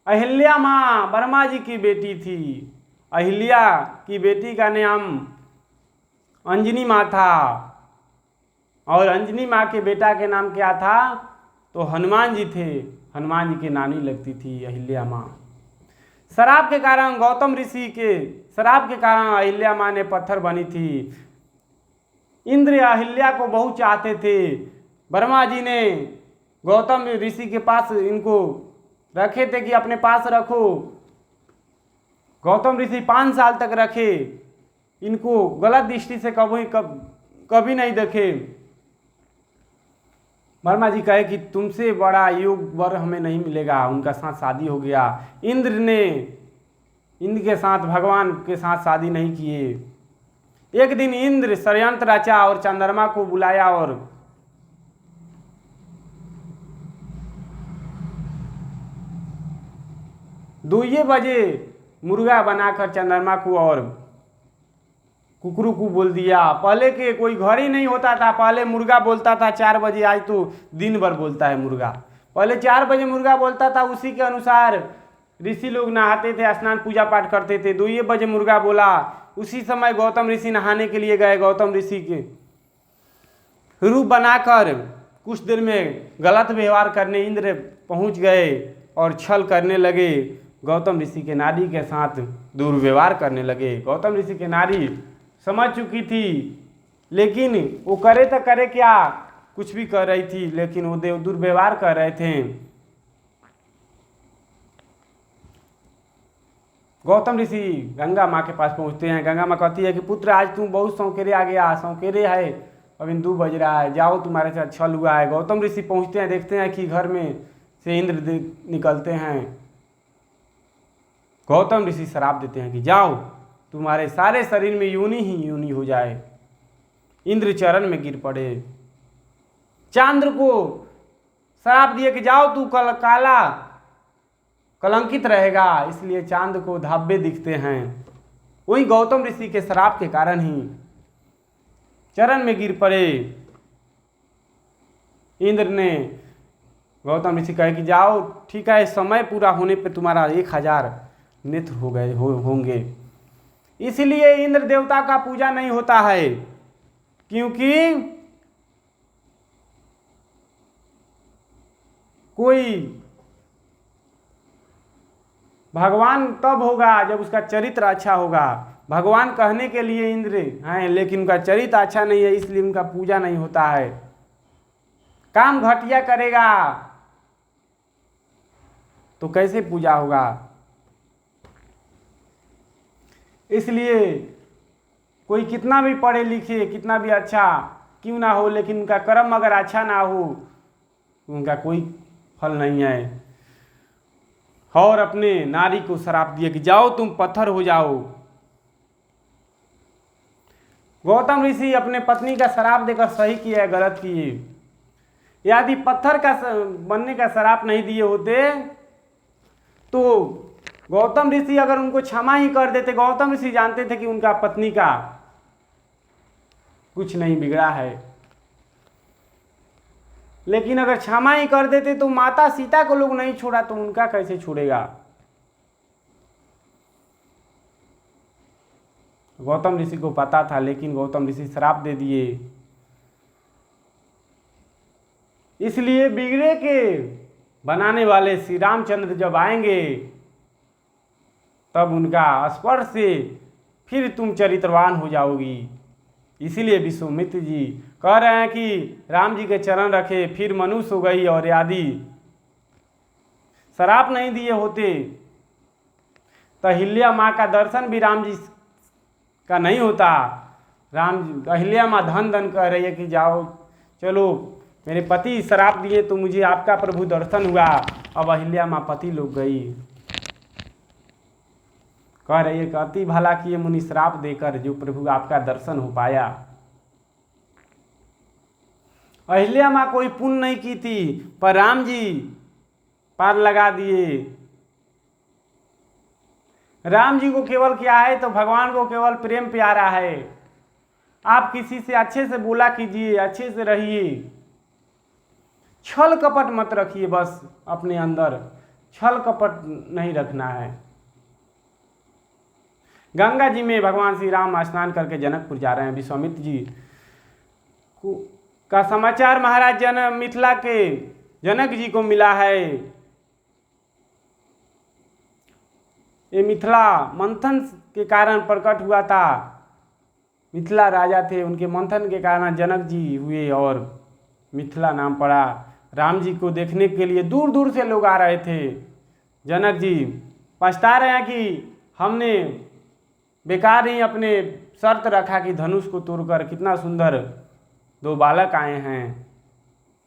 अहिल्या माँ वर्मा जी की बेटी थी। अहिल्या की बेटी का नाम अंजनी माँ था और अंजनी माँ के बेटा के नाम क्या था? तो हनुमान जी थे। हनुमान जी की नानी लगती थी अहिल्या माँ। शराब के कारण, गौतम ऋषि के शराब के कारण अहिल्या माँ ने पत्थर बनी थी। इंद्र अहिल्या को बहुत चाहते थे। वर्मा जी ने गौतम ऋषि के पास इनको रखे थे कि अपने पास रखो। गौतम ऋषि 5 साल तक रखे इनको, गलत दृष्टि से कभी नहीं देखे। वर्मा जी कहे कि तुमसे बड़ा योग वर हमें नहीं मिलेगा। उनका साथ शादी हो गया। इंद्र के साथ, भगवान के साथ शादी नहीं किए। एक दिन इंद्र षड्यंत्र रचा और चंद्रमा को बुलाया और दो बजे मुर्गा बनाकर चंद्रमा को और कुकरू को बोल दिया। पहले के कोई घर ही नहीं होता था, पहले मुर्गा बोलता था 4 बजे, आज तो दिन भर बोलता है मुर्गा। पहले 4 बजे मुर्गा बोलता था, उसी के अनुसार ऋषि लोग नहाते थे, स्नान पूजा पाठ करते थे। 2 बजे मुर्गा बोला, उसी समय गौतम ऋषि नहाने के लिए गए। गौतम ऋषि के रूप बनाकर कुछ देर में गलत व्यवहार करने इंद्र पहुंच गए और छल करने लगे। गौतम ऋषि के नारी के साथ दुर्व्यवहार करने लगे। गौतम ऋषि के नारी समझ चुकी थी, लेकिन वो करे तो करे क्या, कुछ भी कर रही थी, लेकिन वो दुर्व्यवहार कर रहे थे। गौतम ऋषि गंगा माँ के पास पहुँचते हैं। गंगा माँ कहती है कि पुत्र, आज तू बहुत सौकेरे आ गया, सौकेरे है, अभी 2 बज रहा है, जाओ तुम्हारे साथ छल हुआ है। गौतम ऋषि पहुँचते हैं, देखते हैं कि घर में से इंद्र निकलते हैं। गौतम ऋषि श्राप देते हैं कि जाओ, तुम्हारे सारे शरीर में यूनी ही यूनी हो जाए। इंद्र चरण में गिर पड़े। चांद्र को श्राप दिए कि जाओ तू काला कलंकित रहेगा, इसलिए चांद को धाब्य दिखते हैं। वही गौतम ऋषि के श्राप के कारण ही चरण में गिर पड़े। इंद्र ने गौतम ऋषि कहे कि जाओ, ठीक है, समय पूरा होने पे तुम्हारा 1000 नेत्र हो गए होंगे। इसलिए इंद्र देवता का पूजा नहीं होता है, क्योंकि कोई भगवान तब होगा जब उसका चरित्र अच्छा होगा। भगवान कहने के लिए इंद्र हैं, लेकिन उनका चरित्र अच्छा नहीं है, इसलिए उनका पूजा नहीं होता है। काम घटिया करेगा तो कैसे पूजा होगा। इसलिए कोई कितना भी पढ़े लिखे, कितना भी अच्छा क्यों ना हो, लेकिन उनका कर्म अगर अच्छा ना हो तो उनका कोई फल नहीं है। और अपने नारी को श्राप दिए कि जाओ तुम पत्थर हो जाओ। गौतम ऋषि अपने पत्नी का श्राप देकर सही किया है, गलत किए। यदि पत्थर का बनने का श्राप नहीं दिए होते तो गौतम ऋषि अगर उनको क्षमा ही कर देते। गौतम ऋषि जानते थे कि उनका पत्नी का कुछ नहीं बिगड़ा है, लेकिन अगर क्षमा ही कर देते तो माता सीता को लोग नहीं छोड़ा तो उनका कैसे छोड़ेगा। गौतम ऋषि को पता था, लेकिन गौतम ऋषि श्राप दे दिए। इसलिए बिगड़े के बनाने वाले श्री रामचंद्र जब आएंगे तब उनका स्पर्श से फिर तुम चरित्रवान हो जाओगी। इसीलिए विश्वामित्र जी कह रहे हैं कि राम जी के चरण रखे, फिर मनुष्य हो गई। और यदि श्राप नहीं दिए होते तो अहिल्या माँ का दर्शन भी राम जी का नहीं होता। अहिल्या माँ धन धन कह रही है कि जाओ, चलो, मेरे पति श्राप दिए तो मुझे आपका प्रभु दर्शन हुआ। अब अहिल्या माँ पति लोग गई, कह रही है कि अति भला किए मुनि श्राप देकर जो प्रभु आपका दर्शन हो पाया। अहिल्या माँ कोई पुण्य नहीं की थी, पर राम जी पार लगा दिए। राम जी को केवल क्या है, तो भगवान को केवल प्रेम प्यारा है। आप किसी से अच्छे से बोला कीजिए, अच्छे से रहिए, छल कपट मत रखिए। बस अपने अंदर छल कपट नहीं रखना है। गंगा जी में भगवान श्री राम स्नान करके जनकपुर जा रहे हैं। विश्वामित्र जी का समाचार महाराज मिथिला के जनक जी को मिला है। ये मिथिला मंथन के कारण प्रकट हुआ था। मिथिला राजा थे, उनके मंथन के कारण जनक जी हुए और मिथिला नाम पड़ा। राम जी को देखने के लिए दूर दूर से लोग आ रहे थे। जनक जी पछता रहे हैं कि हमने बेकार ही अपने शर्त रखा कि धनुष को तोड़कर कितना सुंदर 2 बालक आए हैं,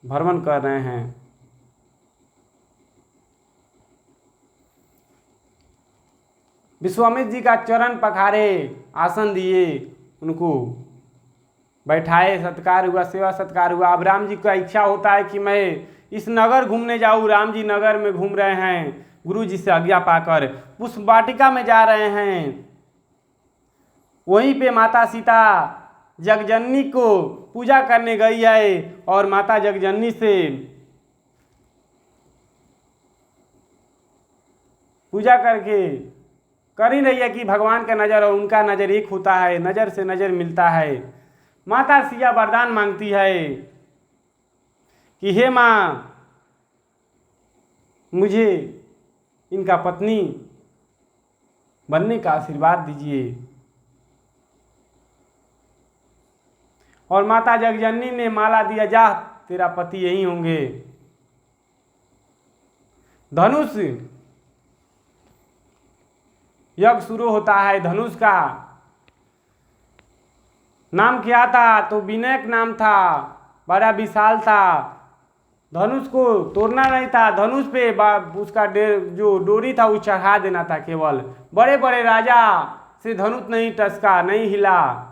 भ्रमण कर रहे हैं। विश्वामित्र जी का चरण पखारे, आसन दिए, उनको बैठाए, सत्कार हुआ, सेवा सत्कार हुआ। अब राम जी का इच्छा होता है कि मैं इस नगर घूमने जाऊँ। राम जी नगर में घूम रहे हैं, गुरु जी से आज्ञा पाकर पुष्प वाटिका में जा रहे हैं। वहीं पे माता सीता जगजननी को पूजा करने गई है और माता जगजननी से पूजा करके कर ही रही है कि भगवान का नज़र और उनका नज़र एक होता है, नज़र से नज़र मिलता है। माता सिया वरदान मांगती है कि हे माँ, मुझे इनका पत्नी बनने का आशीर्वाद दीजिए। और माता जगजननी ने माला दिया, जा तेरा पति यही होंगे। धनुष यज्ञ शुरू होता है। धनुष का नाम क्या था? तो विनायक नाम था, बड़ा विशाल था। धनुष को तोड़ना नहीं था, धनुष पे उसका जो डोरी था वो चढ़ा देना था केवल। बड़े बड़े राजा से धनुष नहीं टसका, नहीं हिला।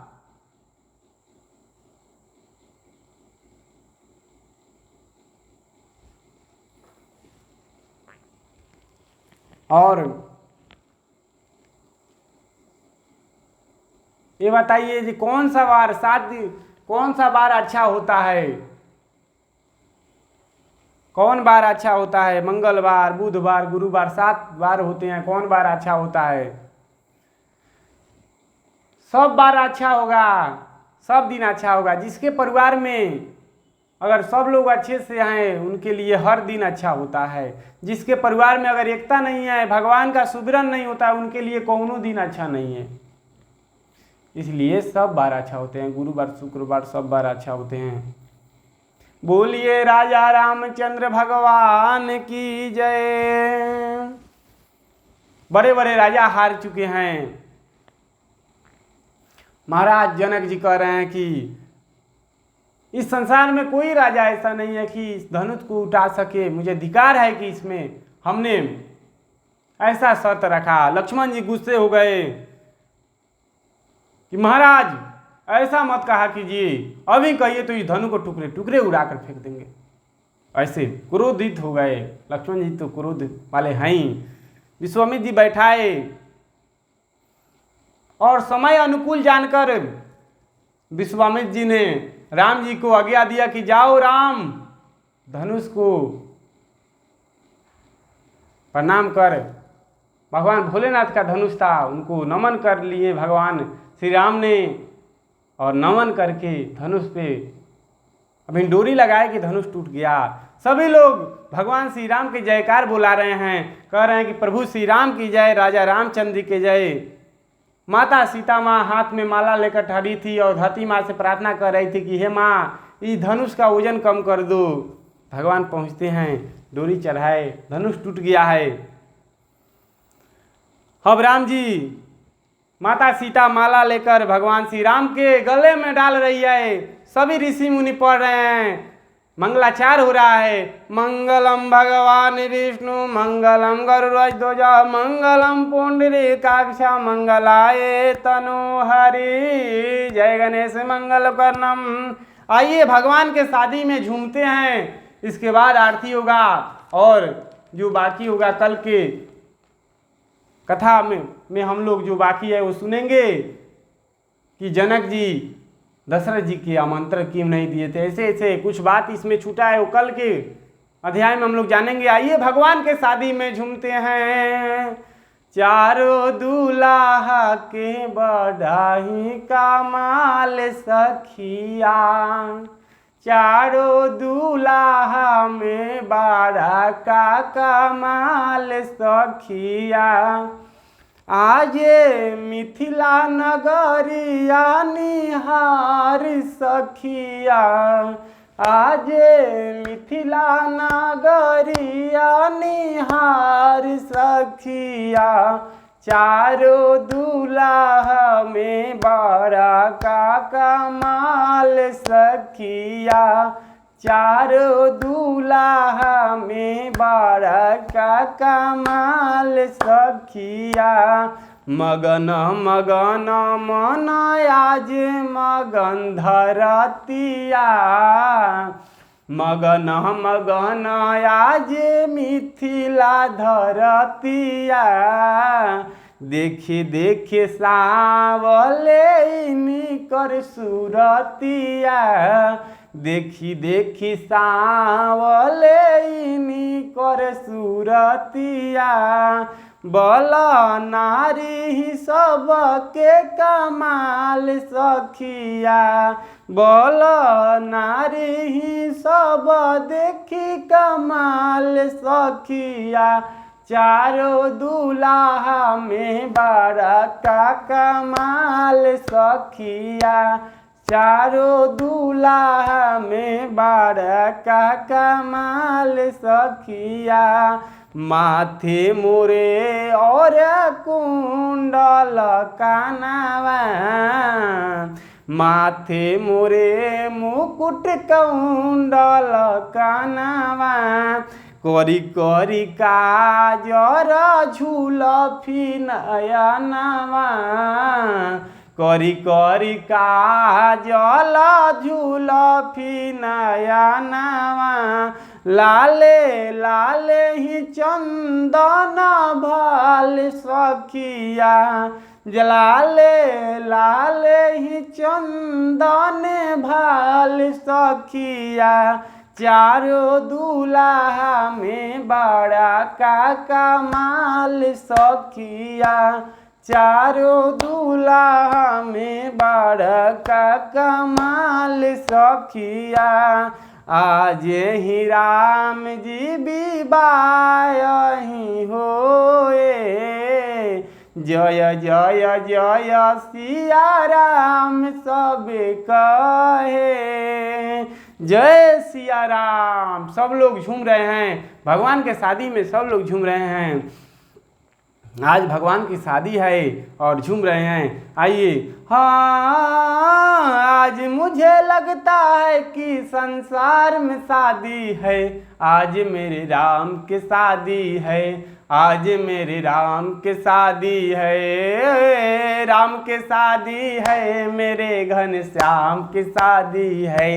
और ये बताइए जी, कौन सा बार कौन सा बार अच्छा होता है? कौन बार अच्छा होता है? मंगलवार, बुधवार, गुरुवार, 7 बार होते हैं। कौन बार अच्छा होता है? सब बार अच्छा होगा, सब दिन अच्छा होगा। जिसके परिवार में अगर सब लोग अच्छे से हैं, उनके लिए हर दिन अच्छा होता है। जिसके परिवार में अगर एकता नहीं है, भगवान का सुमिरन नहीं होता, उनके लिए कौनो दिन अच्छा नहीं है। इसलिए सब बार अच्छा होते हैं। गुरुवार, शुक्रवार, सब बार अच्छा होते हैं। बोलिए राजा रामचंद्र भगवान की जय। बड़े बड़े राजा हार चुके हैं। महाराज जनक जी कह रहे हैं कि इस संसार में कोई राजा ऐसा नहीं है कि इस धनुष को उठा सके। मुझे अधिकार है कि इसमें हमने ऐसा शर्त रखा। लक्ष्मण जी गुस्से हो गए कि महाराज ऐसा मत कहा कीजिए, अभी कहिए तो इस धनु को टुकड़े टुकड़े उड़ाकर फेंक देंगे। ऐसे क्रोधित हो गए। लक्ष्मण जी तो क्रोध वाले हैं ही। विश्वामित्र जी बैठाए और समय अनुकूल जानकर विश्वामित्र जी ने राम जी को आज्ञा दिया कि जाओ राम, धनुष को प्रणाम कर। भगवान भोलेनाथ का धनुष था, उनको नमन कर लिए भगवान श्री राम ने। और नमन करके धनुष पे अभी डोरी लगाए कि धनुष टूट गया। सभी लोग भगवान श्री राम के जयकार बुला रहे हैं, कह रहे हैं कि प्रभु श्री राम की जय, राजा रामचंद्र की जय। माता सीता माँ हाथ में माला लेकर ठहरी थी और धरती माँ से प्रार्थना कर रही थी कि हे माँ, इस धनुष का वजन कम कर दो। भगवान पहुँचते हैं, डोरी चढ़ाए, धनुष टूट गया है। अब राम जी, माता सीता माला लेकर भगवान श्री राम के गले में डाल रही है। सभी ऋषि मुनि पढ़ रहे हैं, मंगलाचार हो रहा है। मंगलम भगवान विष्णु मंगलम गरुड़ध्वज मंगलम पुंडरीकाक्ष मंगलाय तनोहरि जय गणेश मंगल कर्णम। आइए भगवान के शादी में झूमते हैं। इसके बाद आरती होगा और जो बाकी होगा कल के कथा में हम लोग जो बाकी है वो सुनेंगे कि जनक जी दशरथ जी के आमंत्रण क्यों नहीं दिए थे। ऐसे ऐसे कुछ बात इसमें छूटा है, वो कल के अध्याय में हम लोग जानेंगे। आइए भगवान के शादी में झूमते हैं। चारों दूल्हा के बधाई का माल सखिया, चारों दूल्हा में बारा का कमाल सखिया। आज मिथिला नगरिया निहार सखिया, आज मिथिला नगरिया निहार सखिया। चारों दूल्हा में बारा का कमाल सखिया, चारों दूल्हा में बारा का कमाल सखिया। मगन मगन मन आज मगन धरतिया, मगन मगन आज मिथिला धरतिया। देखे देखे सावले निकर सुरतिया, देखी देखी सांवले इनी कर सूरतिया बल नारी ही सबके कमाल सखिया बल नारी ही सब देखी कमाल सखिया चारों दूल्हा में बड़ा का कमाल सखिया चारों दूल्हा में बड़ा का कमाल सखिया माथे मोरे और कुंडल कानवा माथे मोरे मुकुट कुंडल कानवा करी करी काजर झुलफी नयनवा करी करी काजल झुलफी नयनवा लाले लाले ही चंदन भाल सखिया जलाले लाले ही चंदन भाल सखिया चारों दूल्हा में बड़ा का कमाल सखिया चारों दूल्हा में बड़ा का कमाल सखिया आज ही राम जी विवाह ही होए जय जय जय सिया राम सब कहे जय सिया राम। सब लोग झूम रहे हैं, भगवान के शादी में सब लोग झूम रहे हैं। आज भगवान की शादी है और झूम रहे हैं। आइए। हाँ आज मुझे लगता है कि संसार में शादी है आज मेरे राम की शादी है आज मेरे राम की शादी है राम की शादी है मेरे घनश्याम की शादी है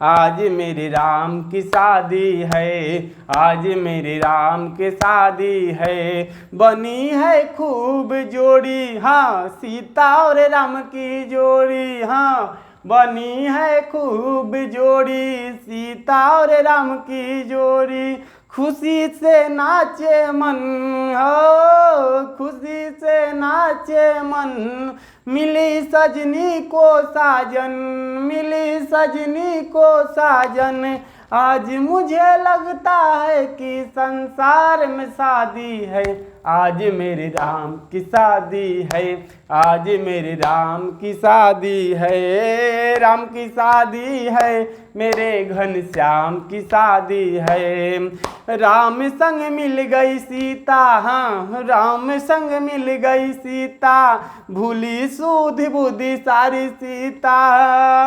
आज मेरे राम की शादी है आज मेरे राम की शादी है बनी है खूब जोड़ी हाँ सीता और राम की जोड़ी हाँ बनी है खूब जोड़ी सीता और राम की जोड़ी खुशी से नाचे मन हो खुशी से नाचे मन मिली सजनी को साजन मिली सजनी को साजन आज मुझे लगता है कि संसार में शादी है आज मेरे राम की शादी है आज मेरे राम की शादी है राम की शादी है मेरे घनश्याम की शादी है राम संग मिल गई सीता हाँ राम संग मिल गई सीता भूली सुधि बुद्धि सारी सीता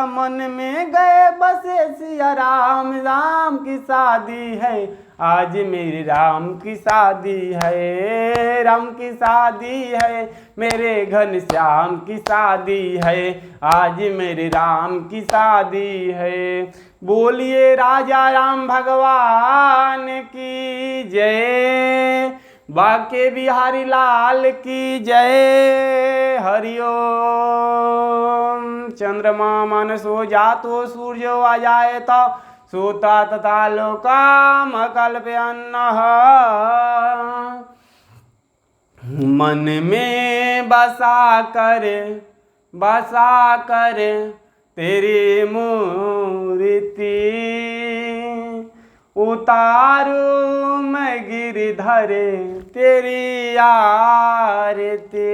मन में गए बसे सिया राम राम की शादी है आज मेरे राम की शादी है राम की शादी है मेरे घनश्याम की शादी है आज मेरे राम की शादी है बोलिए राजा राम भगवान की जय बाके बिहारी लाल की जय हरिओम चंद्रमा मनसो जातो सूर्यो आ जाए तो सूता तथा लोकाम कल्पयन्नः मन में बसा कर तेरी मूर्ति उतारू मैं गिरधर तेरी आरती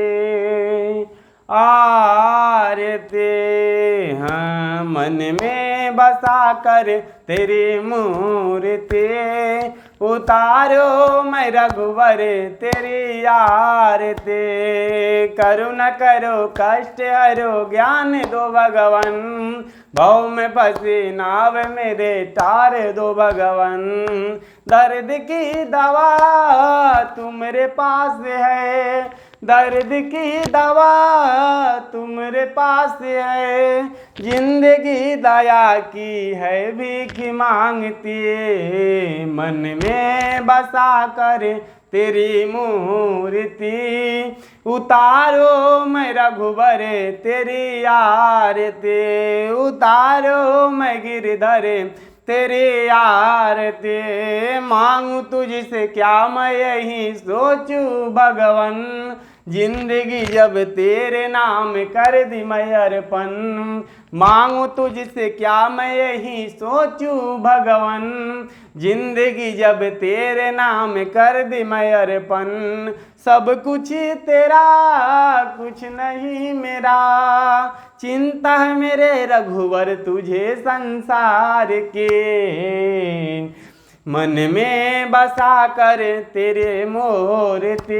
हाँ मन में बसा कर तेरी मूर्ति उतारो मैं रघुवर तेरी आरती करो न करो कष्ट हरो ज्ञान दो भगवन भव में फंसी नाव मेरे तार दो भगवन दर्द की दवा तुम्हारे पास है दर्द की दवा तुम्हारे पास है जिंदगी दया की है भीख मांगती मन में बसा कर तेरी मूर्ति, उतारो मैं रघुवर तेरी आरती, उतारो मैं गिरधर तेरी आरती। मांगू तुझसे क्या मैं यही सोचूं भगवन, जिंदगी जब तेरे नाम कर दी मैं अर्पण। मांगू तुझसे क्या मैं यही सोचूं भगवन, जिंदगी जब तेरे नाम कर दी मैं अर्पण। सब कुछ तेरा कुछ नहीं मेरा, चिंता है मेरे रघुवर तुझे संसार के। मन में बसा कर तेरे मूर्ति,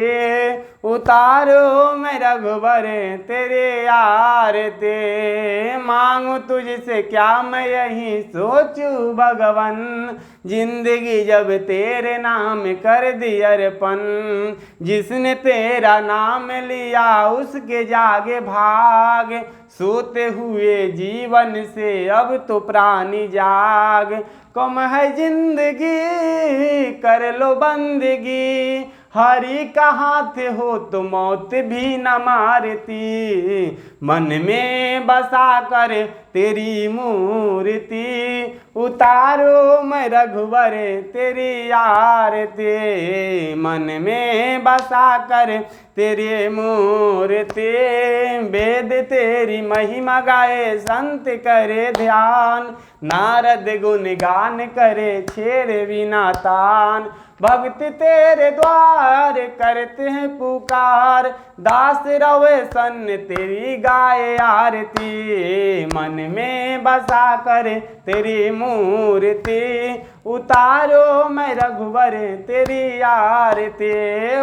उतारो मैं रघुवर तेरे आरती। मांगू तुझसे क्या मैं यही सोचूं भगवन, जिंदगी जब तेरे नाम कर दी अर्पण। जिसने तेरा नाम लिया उसके जागे भाग, सोते हुए जीवन से अब तो प्राणी जाग। कम है जिंदगी कर लो बंदगी, हरि का हाथ हो तो मौत भी न मारती। मन में बसा कर तेरी मूर्ति, उतारो मैं रघुवर तेरी आरती। मन में बसा कर तेरी मूर्ति, वेद तेरी महिमा गाए संत करे ध्यान। नारद गुणगान करे छेड़े बिना तान, भक्त तेरे द्वार करते हैं पुकार। दास रवे सन तेरी गाए आरती, मन में बसा कर तेरी मूर्ति, उतारो मैं रघुवर तेरी आरती,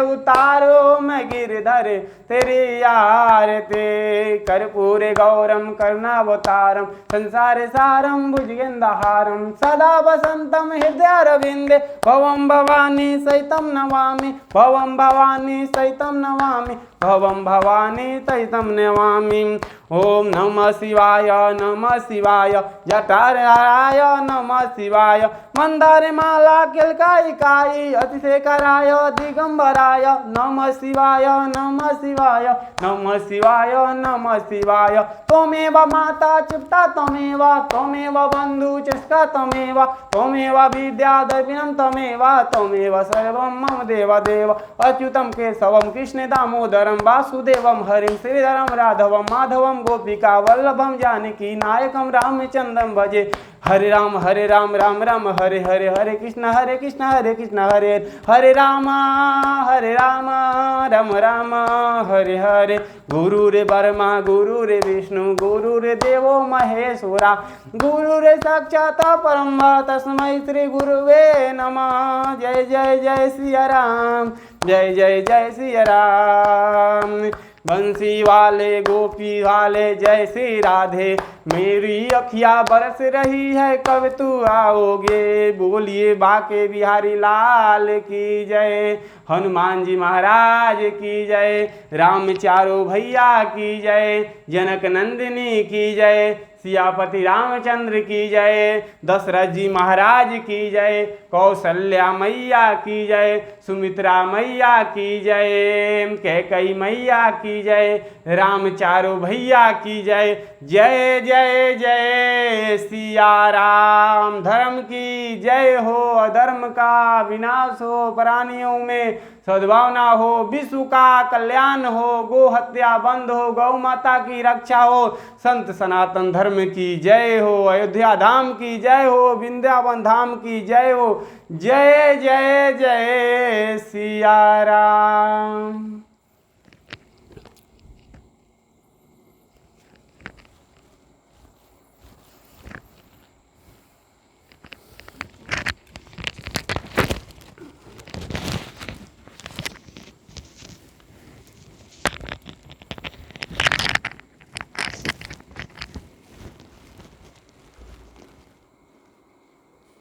उतारो मैं गिरधर तेरी आरती। कर्पूर गौरम करुणावतारम संसार सारम भुजगेन्द्रहारम, सदा वसंतम हृदयारविंदे भवम भवानी सहितं नमामि, भवम भवानी सहितं नमामि, भवम भवानी सहितं नमामि। ओम नमः शिवाय नमः शिवाय, जटाधाराय नमः शिवाय, मंदार माला किलकाई काई, अतिशेखराय दिगंबराय नमः शिवाय नमः शिवाय, नमः शिवाय नमः शिवाय। त्वमेव माता चित्ता त्वमेव, त्वमेव बंधु चष्का त्वमेव, त्वमेव विद्या दर्पिणं त्वमेव, त्वमेव सर्वं मम देव देव। अच्युतं केशवं कृष्ण दामोदरं वासुदेवं हरिं श्रीधरं राघवं माधवं गोपिका वल्लभं जानकी नायकं रामचंद्रं भजे। हरे राम राम राम हरे हरे, हरे कृष्ण हरे कृष्ण हरे हरे राम राम राम हरे हरे। गुरु रे ब्रह्मा गुरु रे विष्णु गुरु रे देवो महेश्वरा, गुरु रे साक्षात् परम तस्मै श्री गुरुवे नमः। जय जय जय सिया राम, जय जय जय सिया राम। बंसी वाले गोपी वाले जय श्री राधे, मेरी अखियाँ बरस रही है कब तू आओगे। बोलिए बाके बिहारी लाल की जय, हनुमान जी महाराज की जय, राम चारो भैया की जय, जनक नंदिनी की जय, सियापति रामचंद्र की जय, दशरथ जी महाराज की जय, कौशल्या मैया की जय, सुमित्रा मैया की जय, कैकई मैया की जय, राम चारो भैया की जय। जय जय जय सिया राम। धर्म की जय हो, अधर्म का विनाश हो, प्राणियों में सद्भावना हो, विश्व का कल्याण हो, गो हत्या बंद हो, गौ माता की रक्षा हो, संत सनातन धर्म की जय हो, अयोध्या धाम की जय हो, वृंदावन धाम की जय हो। जय जय जय सिया राम।